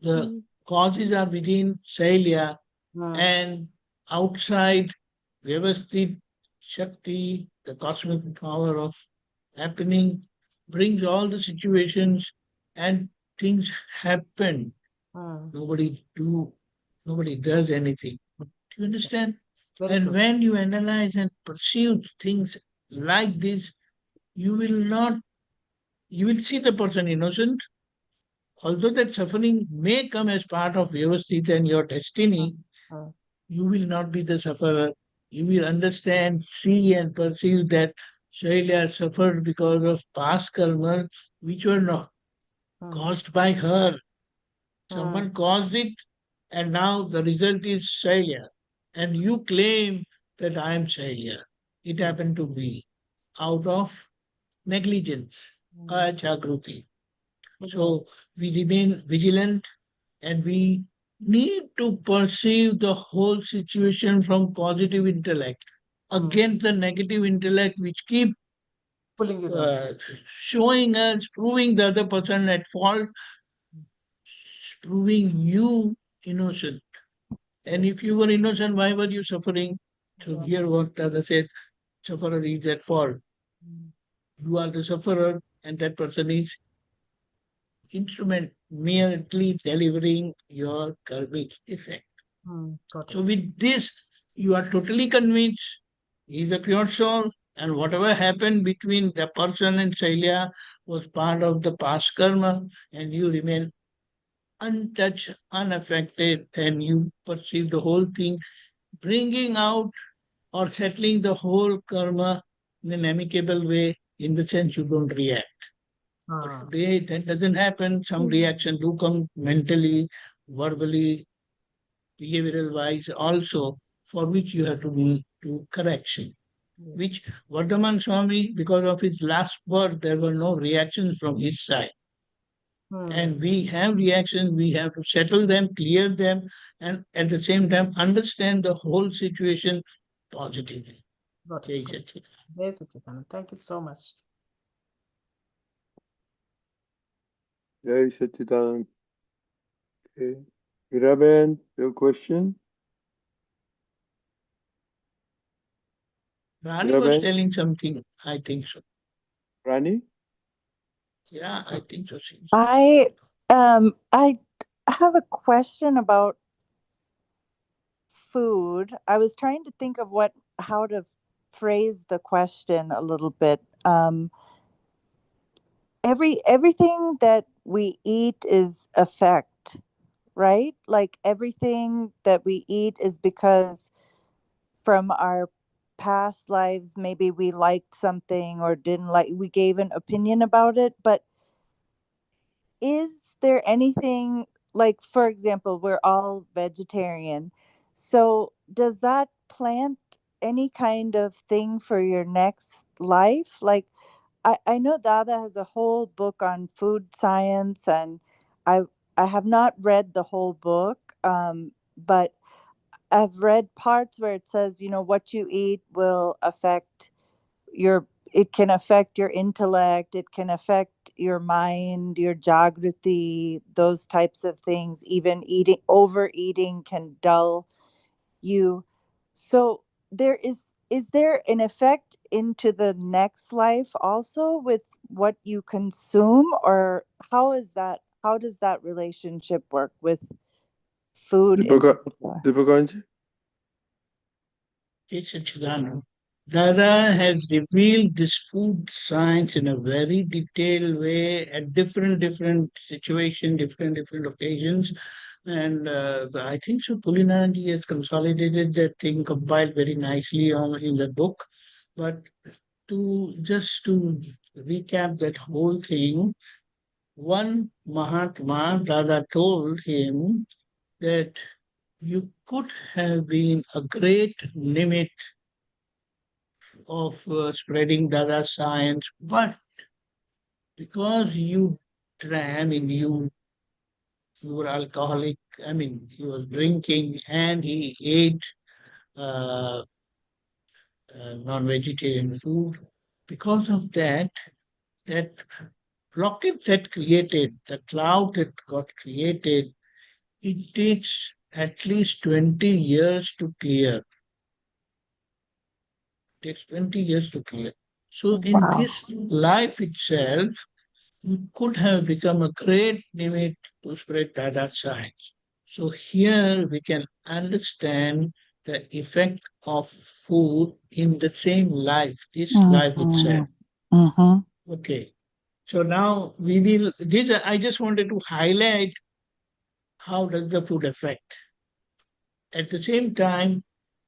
Speaker 2: The causes are within Shailya and outside Vyavasthit Shakti, the cosmic power of happening, brings all the situations and things happen. Nobody does anything. Do you understand? And when you analyze and perceive things like this, you will see the person innocent. Although that suffering may come as part of Vyavasthit and your destiny, you will not be the sufferer. You will understand, see, and perceive that Shailya suffered because of past karma which were not caused by her. Someone caused it, and now the result is Shailya. And you claim that I am Shailya. It happened to me out of negligence, ajagruti. So we remain vigilant and we need to perceive the whole situation from positive intellect against the negative intellect which keep
Speaker 8: Pulling you down.
Speaker 2: showing us, proving the other person at fault, proving you innocent. And if you were innocent, why were you suffering? So here what Dada said, sufferer is at fault. You are the sufferer and that person is instrument merely delivering your karmic effect.
Speaker 8: Got
Speaker 2: So
Speaker 8: it.
Speaker 2: with this, you are totally convinced he is a pure soul, and whatever happened between the person and Shailya was part of the past karma, and you remain untouched, unaffected, and you perceive the whole thing, bringing out or settling the whole karma in an amicable way, in the sense you don't react. But today that doesn't happen. Some reaction do come mentally, verbally, behavioral wise also, for which you have to do correction. Which Vardhaman Swami, because of his last birth, there were no reactions from his side. And we have reactions, we have to settle them, clear them, and at the same time understand the whole situation positively.
Speaker 8: Got
Speaker 2: Jai
Speaker 8: it.
Speaker 2: Satchidananda.
Speaker 8: Jai Satchidananda. Thank you so much.
Speaker 4: Jai Satchidanand. Okay. Hiraben, your question?
Speaker 2: Rani was
Speaker 4: Hiraben?
Speaker 2: telling something, I think so.
Speaker 4: Rani?
Speaker 2: Yeah, I think so.
Speaker 9: I have a question about food. I was trying to think of how to phrase the question a little bit. Everything that we eat is effect, right? Like everything that we eat is because from our past lives, maybe we liked something or didn't like, we gave an opinion about it, but is there anything, like for example, we're all vegetarian, so does that plant any kind of thing for your next life? Like I know Dada has a whole book on food science, and i I have not read the whole book, but I've read parts where it says, what you eat will affect it can affect your intellect, it can affect your mind, your jagrati, those types of things. Even overeating can dull you. So is there an effect into the next life also with what you consume, or how does that relationship work with food in particular?
Speaker 4: Deepakanji?
Speaker 2: Jai Satchidananda. Dada has revealed this food science in a very detailed way at different situations, different occasions. And I think so Pulinanandji has consolidated that thing, compiled very nicely in the book. But to recap that whole thing, one Mahatma, Dada told him that you could have been a great limit of spreading Dada science, but because you drank, you were alcoholic, he was drinking and he ate uh, non-vegetarian food. Because of that rocket that created, the cloud that got created, it takes at least 20 years to clear. It takes 20 years to clear. So in this life itself, you could have become a great limit to spread Dada science. So here we can understand the effect of food in the same life, this life itself. Okay. So now I just wanted to highlight how does the food affect. At the same time,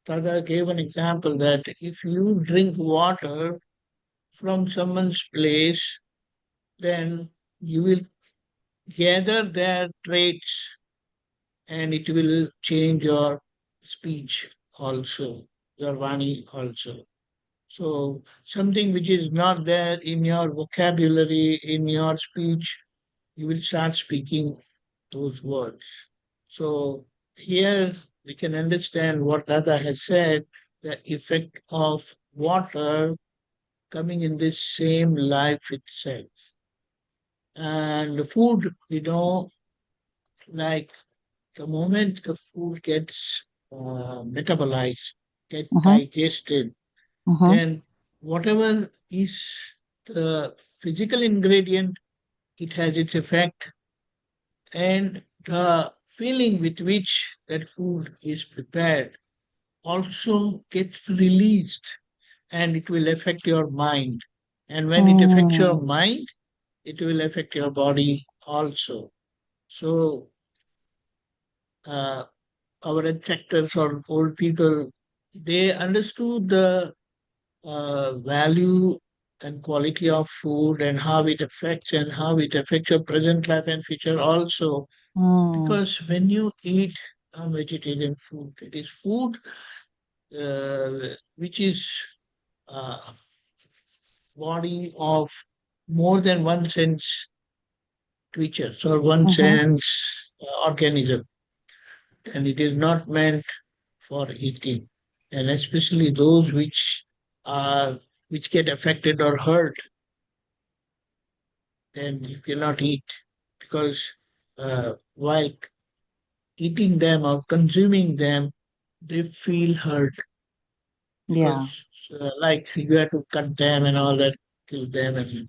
Speaker 2: Dada gave an example that if you drink water from someone's place, then you will gather their traits and it will change your speech also, your Vani also. So something which is not there in your vocabulary, in your speech, you will start speaking those words. So here we can understand what Dada has said, the effect of water coming in this same life itself. And the food, like the moment the food gets metabolized, gets digested, then whatever is the physical ingredient, it has its effect, and the feeling with which that food is prepared also gets released, and it will affect your mind. And when it affects your mind, it will affect your body also. So our ancestors or old people, they understood the value and quality of food and how it affects your present life and future also. Because when you eat vegetarian food, it is food which is body of more than one sense creatures or one sense organism, and it is not meant for eating, and especially those which get affected or hurt, then you cannot eat, because while eating them or consuming them, they feel hurt, because like you have to cut them and all that, kill them, and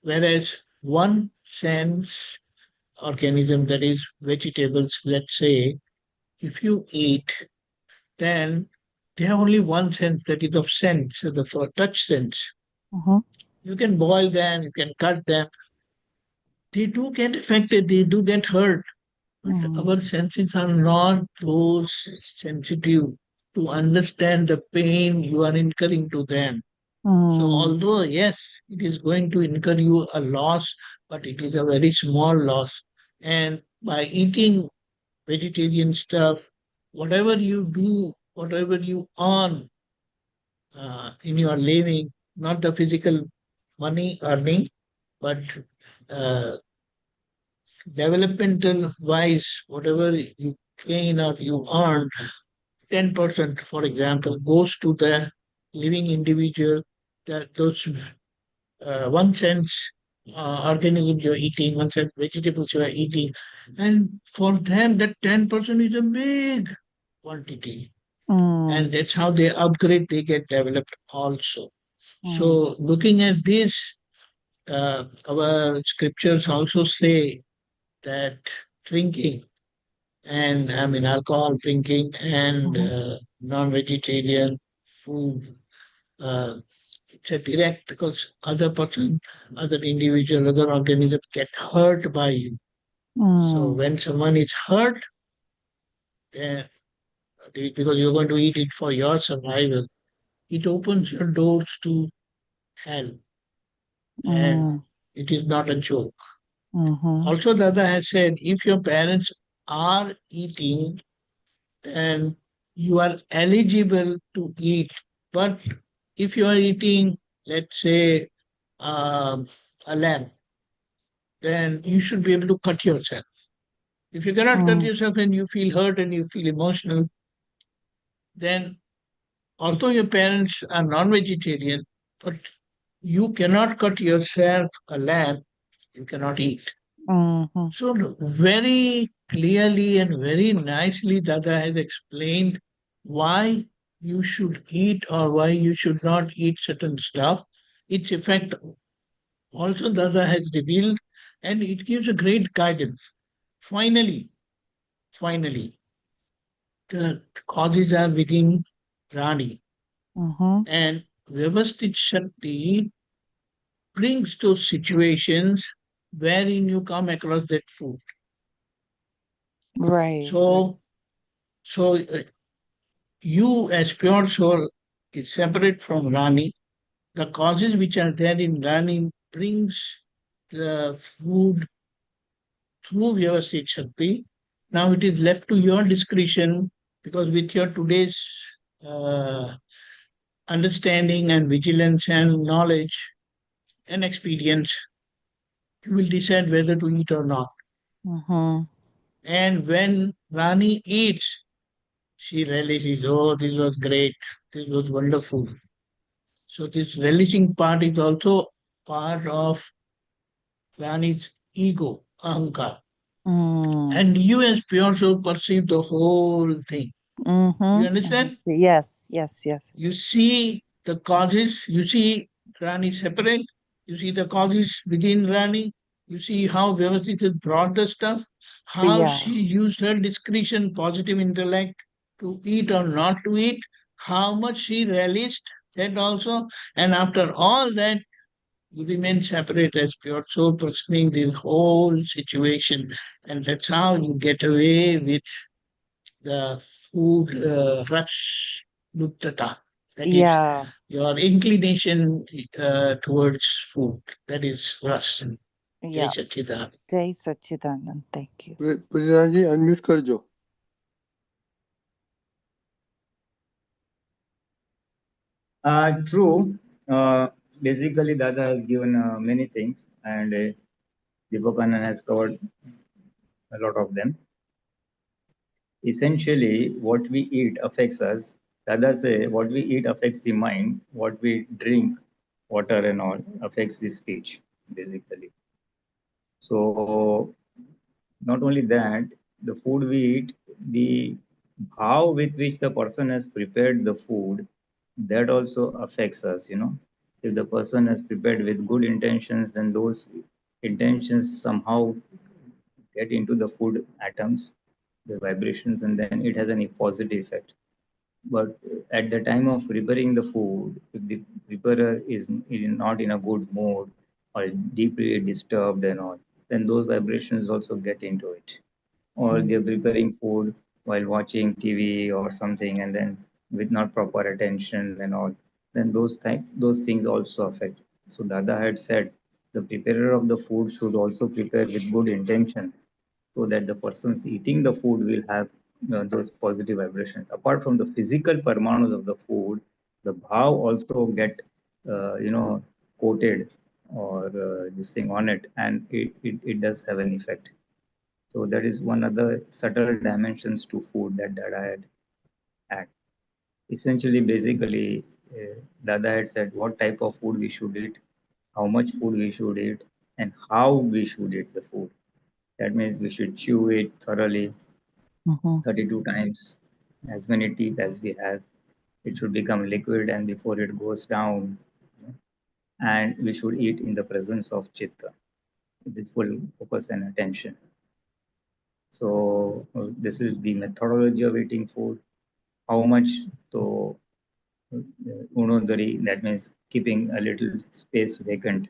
Speaker 2: whereas one sense organism, that is vegetables, let's say, if you eat, then they have only one sense, that is of sense, the for touch sense. You can boil them, you can cut them. They do get affected, they do get hurt, but our senses are not those sensitive to understand the pain you are incurring to them. So although, yes, it is going to incur you a loss, but it is a very small loss. And by eating vegetarian stuff, whatever you do, whatever you earn in your living, not the physical money earning, but uh, developmental wise, whatever you gain or you earn, 10%, for example, goes to the living individual, that those one sense organism you're eating, one sense vegetables you are eating. And for them, that 10% is a big quantity. And that's how they upgrade, they get developed also. So looking at this, our scriptures also say that drinking, and I mean alcohol drinking and non-vegetarian food, it's a direct, because other person, other individual, other organism get hurt by you. So when someone is hurt, then because you're going to eat it for your survival, it opens your doors to hell, and it is not a joke. Also, Dada has said, if your parents are eating, then you are eligible to eat. But if you are eating, let's say, a lamb, then you should be able to cut yourself. If you cannot cut yourself and you feel hurt and you feel emotional, then although your parents are non-vegetarian, but you cannot cut yourself a lamb, you cannot eat. So very clearly and very nicely Dada has explained why you should eat or why you should not eat certain stuff. Its effect also Dada has revealed, and it gives a great guidance. Finally, the causes are within Rani. And Vyavasthit Shakti brings those situations wherein you come across that food.
Speaker 9: Right.
Speaker 2: So you as pure soul is separate from Rani. The causes which are there in Rani brings the food through Vyavasthit Shakti. Now it is left to your discretion, because with your today's understanding and vigilance and knowledge and experience, you will decide whether to eat or not. And when Rani eats, she relishes, oh, this was great, this was wonderful. So this relishing part is also part of Rani's ego, ahankar. And you as pure soul perceive the whole thing. You understand?
Speaker 9: Yes, yes, yes.
Speaker 2: You see the causes, you see Rani separate, you see the causes within Rani, you see how Vyavasthit has brought the stuff, how
Speaker 9: Yeah.
Speaker 2: she used her discretion, positive intellect to eat or not to eat, how much she relished that also, and after all that, you remain separate as pure soul, perceiving the whole situation, and that's how you get away with the food rush luttata. That is
Speaker 9: Yeah.
Speaker 2: your inclination towards food. That is rus.
Speaker 9: Yeah.
Speaker 2: Jai Satchidanand.
Speaker 9: Jai Satchidanand. Thank you.
Speaker 4: Pulinanandji, unmute करजो.
Speaker 6: True. Basically, Dada has given many things, and Deepakanand has covered a lot of them. Essentially, what we eat affects us. Dada say what we eat affects the mind. What we drink, water and all, affects the speech, basically. So, not only that, the food we eat, the how with which the person has prepared the food, that also affects us, you know. If the person has prepared with good intentions, then those intentions somehow get into the food atoms, the vibrations, and then it has a positive effect. But at the time of preparing the food, if the preparer is not in a good mood or deeply disturbed and all, then those vibrations also get into it. Or they're preparing food while watching TV or something, and then with not proper attention and all, then those things also affect. So Dada had said the preparer of the food should also prepare with good intention, so that the persons eating the food will have those positive vibrations. Apart from the physical paramanus of the food, the bhav also get coated or this thing on it, and it does have an effect. So that is one other subtle dimensions to food that Dada had. Essentially, basically, Dada had said what type of food we should eat, how much food we should eat, and how we should eat the food. That means we should chew it thoroughly, 32 times, as many teeth as we have. It should become liquid, and before it goes down, and we should eat in the presence of chitta with full focus and attention. So this is the methodology of eating food. How much to unodari, that means keeping a little space vacant,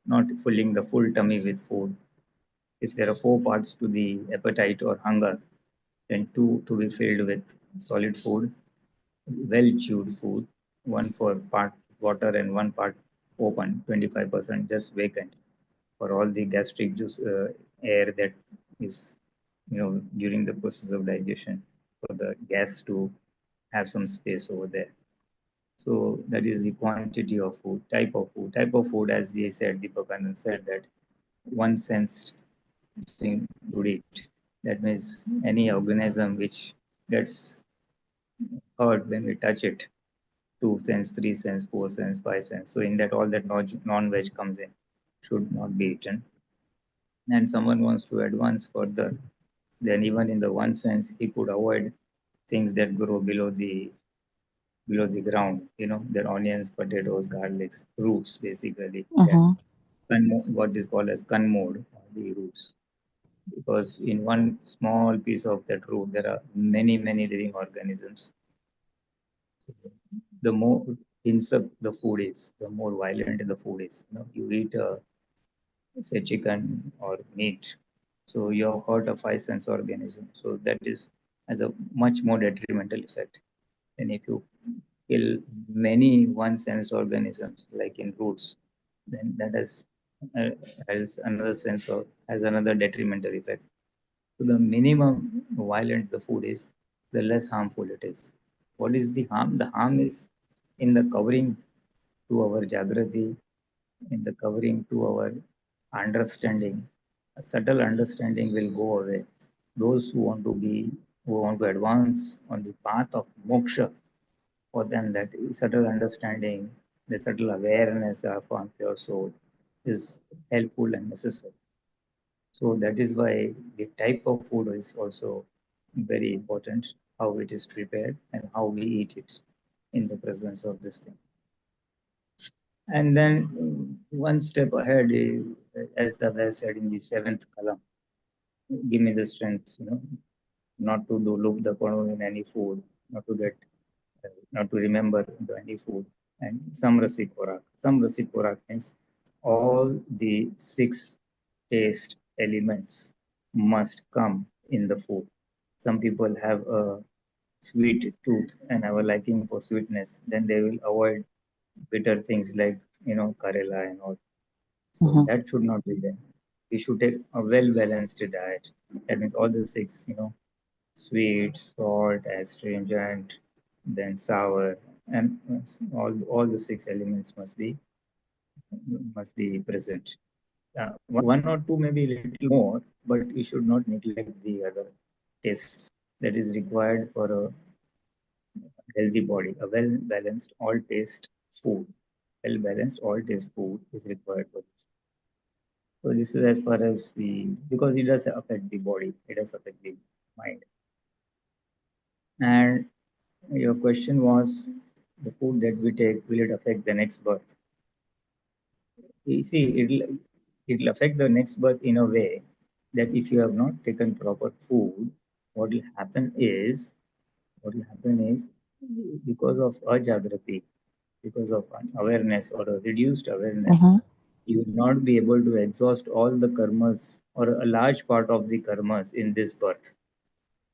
Speaker 6: not filling the full tummy with food. If there are 4 parts to the appetite or hunger, then 2 to be filled with solid food, well chewed food, 1 for part water and 1 part open, 25% just vacant for all the gastric juice air that is during the process of digestion, for the gas to have some space over there. So that is the quantity of food, type of food. Type of food, as they said, Deepakanand said that one sensed thing to eat. That means any organism which gets hurt when we touch it, 2 cents, 3 cents, 4 cents, 5 cents. So in that all that non-veg comes in, should not be eaten. And someone wants to advance further, then even in the 1 sense, he could avoid things that grow below the ground, the onions, potatoes, garlics, roots basically, what is called as kanmod, the roots. Because in one small piece of that root, there are many, many living organisms. The more insect the food is, the more violent the food is. You eat, say, chicken or meat, so you have hurt a 5 sense organism. So that is has a much more detrimental effect than if you kill many 1 sense organisms like in roots. Then that uh, has another sense of has another detrimental effect. So the minimum violent the food is, the less harmful it is. What is the harm? The harm is in the covering to our Jagrati, in the covering to our understanding. A subtle understanding will go away. Those who want to advance on the path of moksha, for them that subtle understanding, the subtle awareness of one pure soul is helpful and necessary. So that is why the type of food is also very important, how it is prepared and how we eat it in the presence of this thing. And then one step ahead, as the Dada said in the seventh column, give me the strength, not to loop the corner in any food, not to remember any food, and some rasipurak. Some rasipurak means all the 6 taste elements must come in the food. Some people have a sweet tooth and have a liking for sweetness, then they will avoid bitter things like karela and all. So that should not be there. We should take a well-balanced diet. That means all the 6, sweet, salt, astringent, then sour, and all the 6 elements must be present. One or two, maybe a little more, but you should not neglect the other tastes that is required for a healthy body. A well-balanced all taste food. Well-balanced all taste food is required for this. So this is as far as because it does affect the body, it does affect the mind. And your question was, the food that we take, will it affect the next birth? You see, it'll affect the next birth in a way that if you have not taken proper food, what will happen is because of ajagrati, because of awareness or a reduced awareness, you will not be able to exhaust all the karmas or a large part of the karmas in this birth.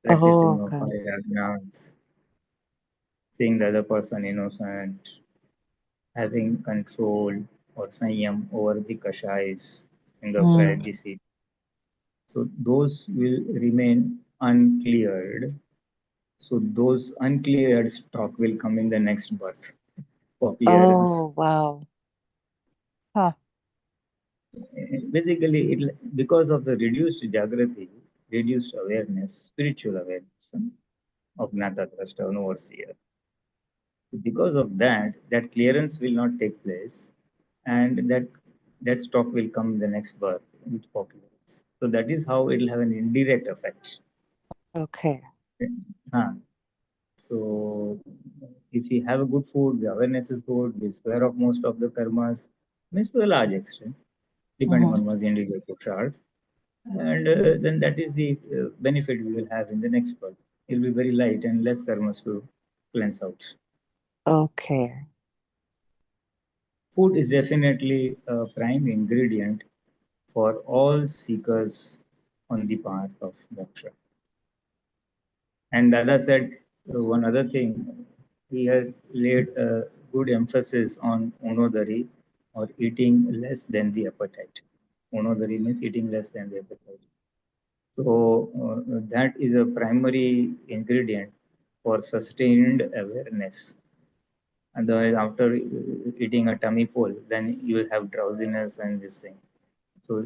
Speaker 6: Practicing of five ajnas, seeing the other person innocent, having control or sanyam over the kashais in the privacy. So those will remain uncleared. So those uncleared stock will come in the next birth for clearance.
Speaker 9: Oh, wow. Huh.
Speaker 6: Basically, because of the reduced jagrati, reduced awareness, spiritual awareness of Gnata Drashta, an overseer. Because of that, that clearance will not take place, and that stock will come in the next birth with populates. So that is how it will have an indirect effect.
Speaker 9: Okay.
Speaker 6: So if you have a good food, the awareness is good, we square off most of the karmas, means to a large extent, depending on one's individual Purusharth. And then that is the benefit we will have in the next birth. It will be very light and less karmas to cleanse out.
Speaker 9: Okay.
Speaker 6: Food is definitely a prime ingredient for all seekers on the path of moksha. And Dada said one other thing, he has laid a good emphasis on onodari, or eating less than the appetite. Onodari means eating less than the appetite. So that is a primary ingredient for sustained awareness. Otherwise, after eating a tummy full, then you will have drowsiness and this thing. So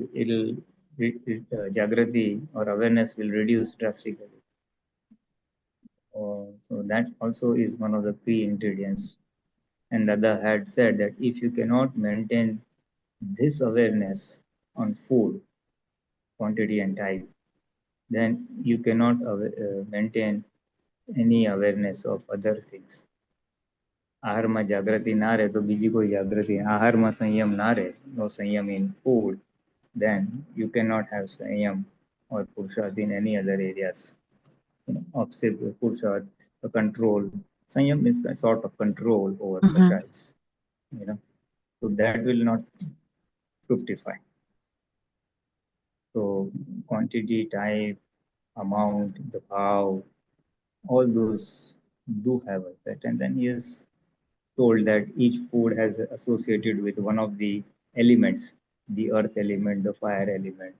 Speaker 6: jagrati or awareness will reduce drastically. So that also is one of the key ingredients. And Dada had said that if you cannot maintain this awareness on food, quantity and type, then you cannot maintain any awareness of other things. આહારમાં જાગૃતિ ના રહે તો બીજી કોઈ જાગૃતિ, આહારમાં સંયમ ના રહે, no સંયમ in food, then you cannot have સંયમ or purusharth in any other areas. Of purusharth, control. Sanyam is a sort of control over kashais. So that will not fructify. So quantity, type, amount, the bhav, all those do have effect. And then he is told that each food has associated with one of the elements, the earth element, the fire element,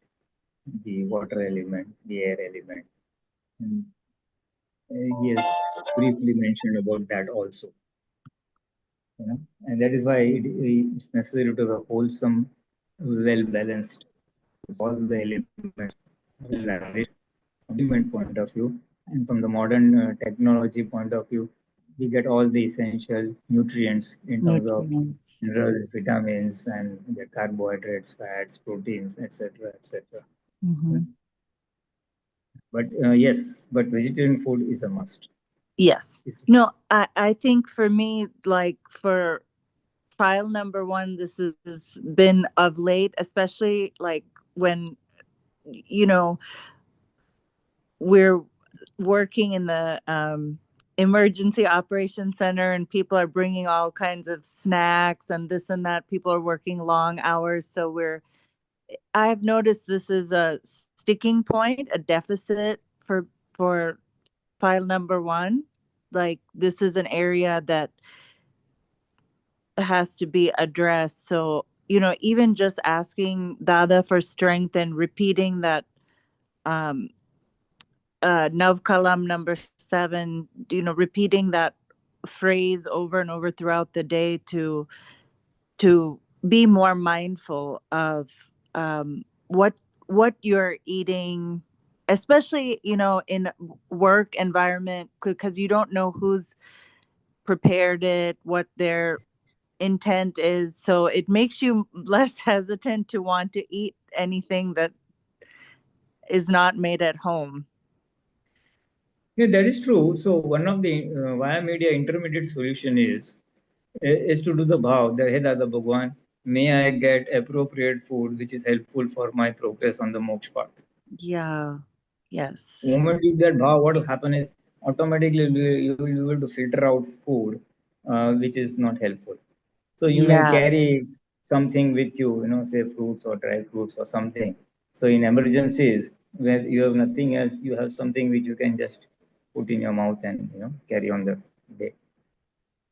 Speaker 6: the water element, the air element. And he has briefly mentioned about that also. And that is why it's necessary to have a wholesome, well balanced, all the elements, argument point of view, and from the modern technology point of view, we get all the essential nutrients in terms of
Speaker 9: Nutrients.
Speaker 6: minerals, vitamins, and the carbohydrates, fats, proteins, etc., etc.
Speaker 9: Mhm.
Speaker 6: But yes, but vegetarian food is a must.
Speaker 9: Yes.
Speaker 6: It's-
Speaker 9: No, I think for me, like for file number 1, this has been of late, especially like when, you know, we're working in the emergency operations center and people are bringing all kinds of snacks and this and that. People are working long hours. So I've noticed this is a sticking point, a deficit for file number 1. Like this is an area that has to be addressed. So, you know, even just asking Dada for strength and repeating that Nav Kalam number 7, you know, repeating that phrase over and over throughout the day to be more mindful of what you're eating, especially, you know, in work environment, because you don't know who's prepared it, what their intent is. So it makes you less hesitant to want to eat anything that is not made at home.
Speaker 6: Yeah, that is true. So one of the via media intermediate solution is to do the bhav that, hey Dada Bhagwan, may I get appropriate food which is helpful for my progress on the moksha path.
Speaker 9: Yeah. Yes.
Speaker 6: The moment you get bhav, what will happen is automatically you will be able to filter out food which is not helpful. So you may
Speaker 9: Yes.
Speaker 6: carry something with you, you know, say fruits or dry fruits or something. So in emergencies where you have nothing else, you have something which you can just put in your mouth and, you know, carry on the day.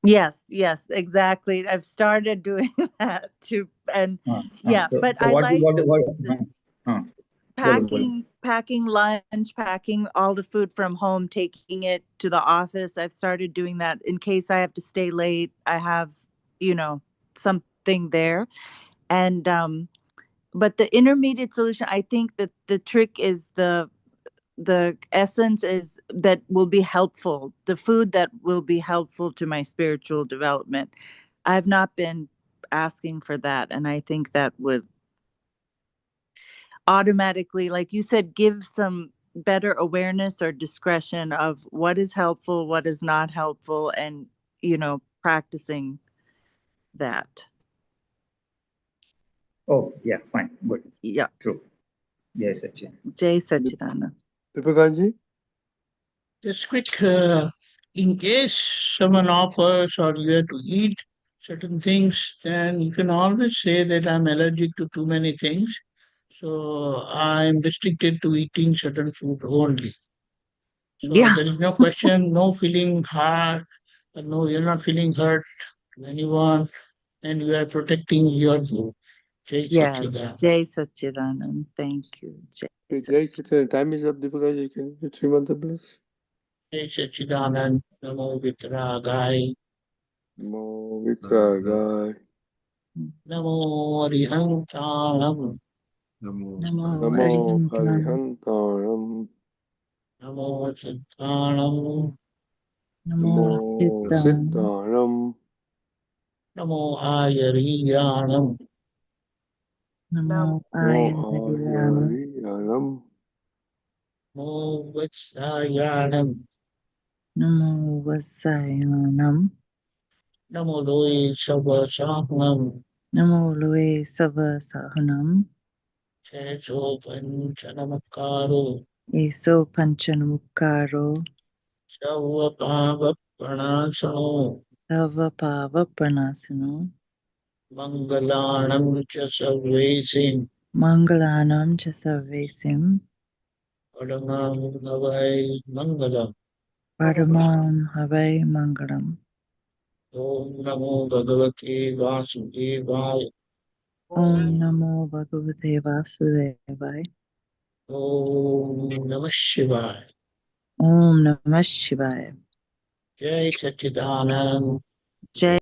Speaker 9: Yes, exactly. I've started doing that too. And yeah,
Speaker 6: So,
Speaker 9: but
Speaker 6: so
Speaker 9: I like
Speaker 6: what
Speaker 9: packing lunch, packing all the food from home, taking it to the office. I've started doing that in case I have to stay late. I have, you know, something there. And but the intermediate solution, I think that the trick is the essence is that will be helpful, the food that will be helpful to my spiritual development. I've not been asking for that, and I think that would automatically, like you said, give some better awareness or discretion of what is helpful, what is not helpful, and, you know, practicing that.
Speaker 6: Oh, yeah, fine, good.
Speaker 9: Yeah.
Speaker 6: True. Jai Sachin.
Speaker 9: Jai Sachidanand.
Speaker 4: Deepakanji?
Speaker 2: Just quick, in case someone offers or you have to eat certain things, then you can always say that I'm allergic to too many things. So I'm restricted to eating certain food only. So
Speaker 9: Yeah.
Speaker 2: there is no question, no feeling hard, no, you're not feeling hurt to anyone, and you are protecting your food. Jai
Speaker 9: Yes.
Speaker 2: Sachidanand.
Speaker 9: Jai Sachidanand. Thank you.
Speaker 4: Okay, Jai Sachidanand. Time is up, Deepakanji. Can you three mantra, please?
Speaker 2: Jai Sachidanand. Namo Vitragai.
Speaker 4: Namo Vitragai.
Speaker 2: Namo Arihantalam.
Speaker 9: Namo
Speaker 4: Namo
Speaker 9: Arihantalam.
Speaker 4: Harihantaram.
Speaker 2: Namo Siddhanam.
Speaker 4: Namo Siddharam.
Speaker 2: Namo Ayariyanam.
Speaker 9: Namo
Speaker 4: Namo
Speaker 9: Ayariyanam.
Speaker 4: Ahariyanam.
Speaker 2: Namo Vatsayanam.
Speaker 9: Namo Vasayanam.
Speaker 2: Namo Loe Savasahanam.
Speaker 9: Namo Loe Savasahanam.
Speaker 2: Checho Panchanamakaro.
Speaker 9: Eso Panchanamukaro.
Speaker 2: Savapava Pranasano.
Speaker 9: Savapava Pranasano.
Speaker 2: Mangalanam cha Sarvesim.
Speaker 9: Mangalanam cha Sarvesim.
Speaker 2: Padamam Havai Mangalam.
Speaker 9: Paramam Havai Mangalam.
Speaker 2: Om Namo Bhagavate Vasudevaya.
Speaker 9: Om Namo Bhagavate Vasudevaya.
Speaker 2: Om Namah Shivaya.
Speaker 9: Om Namah Shivaya.
Speaker 2: Jai Sachidanand.
Speaker 9: Jai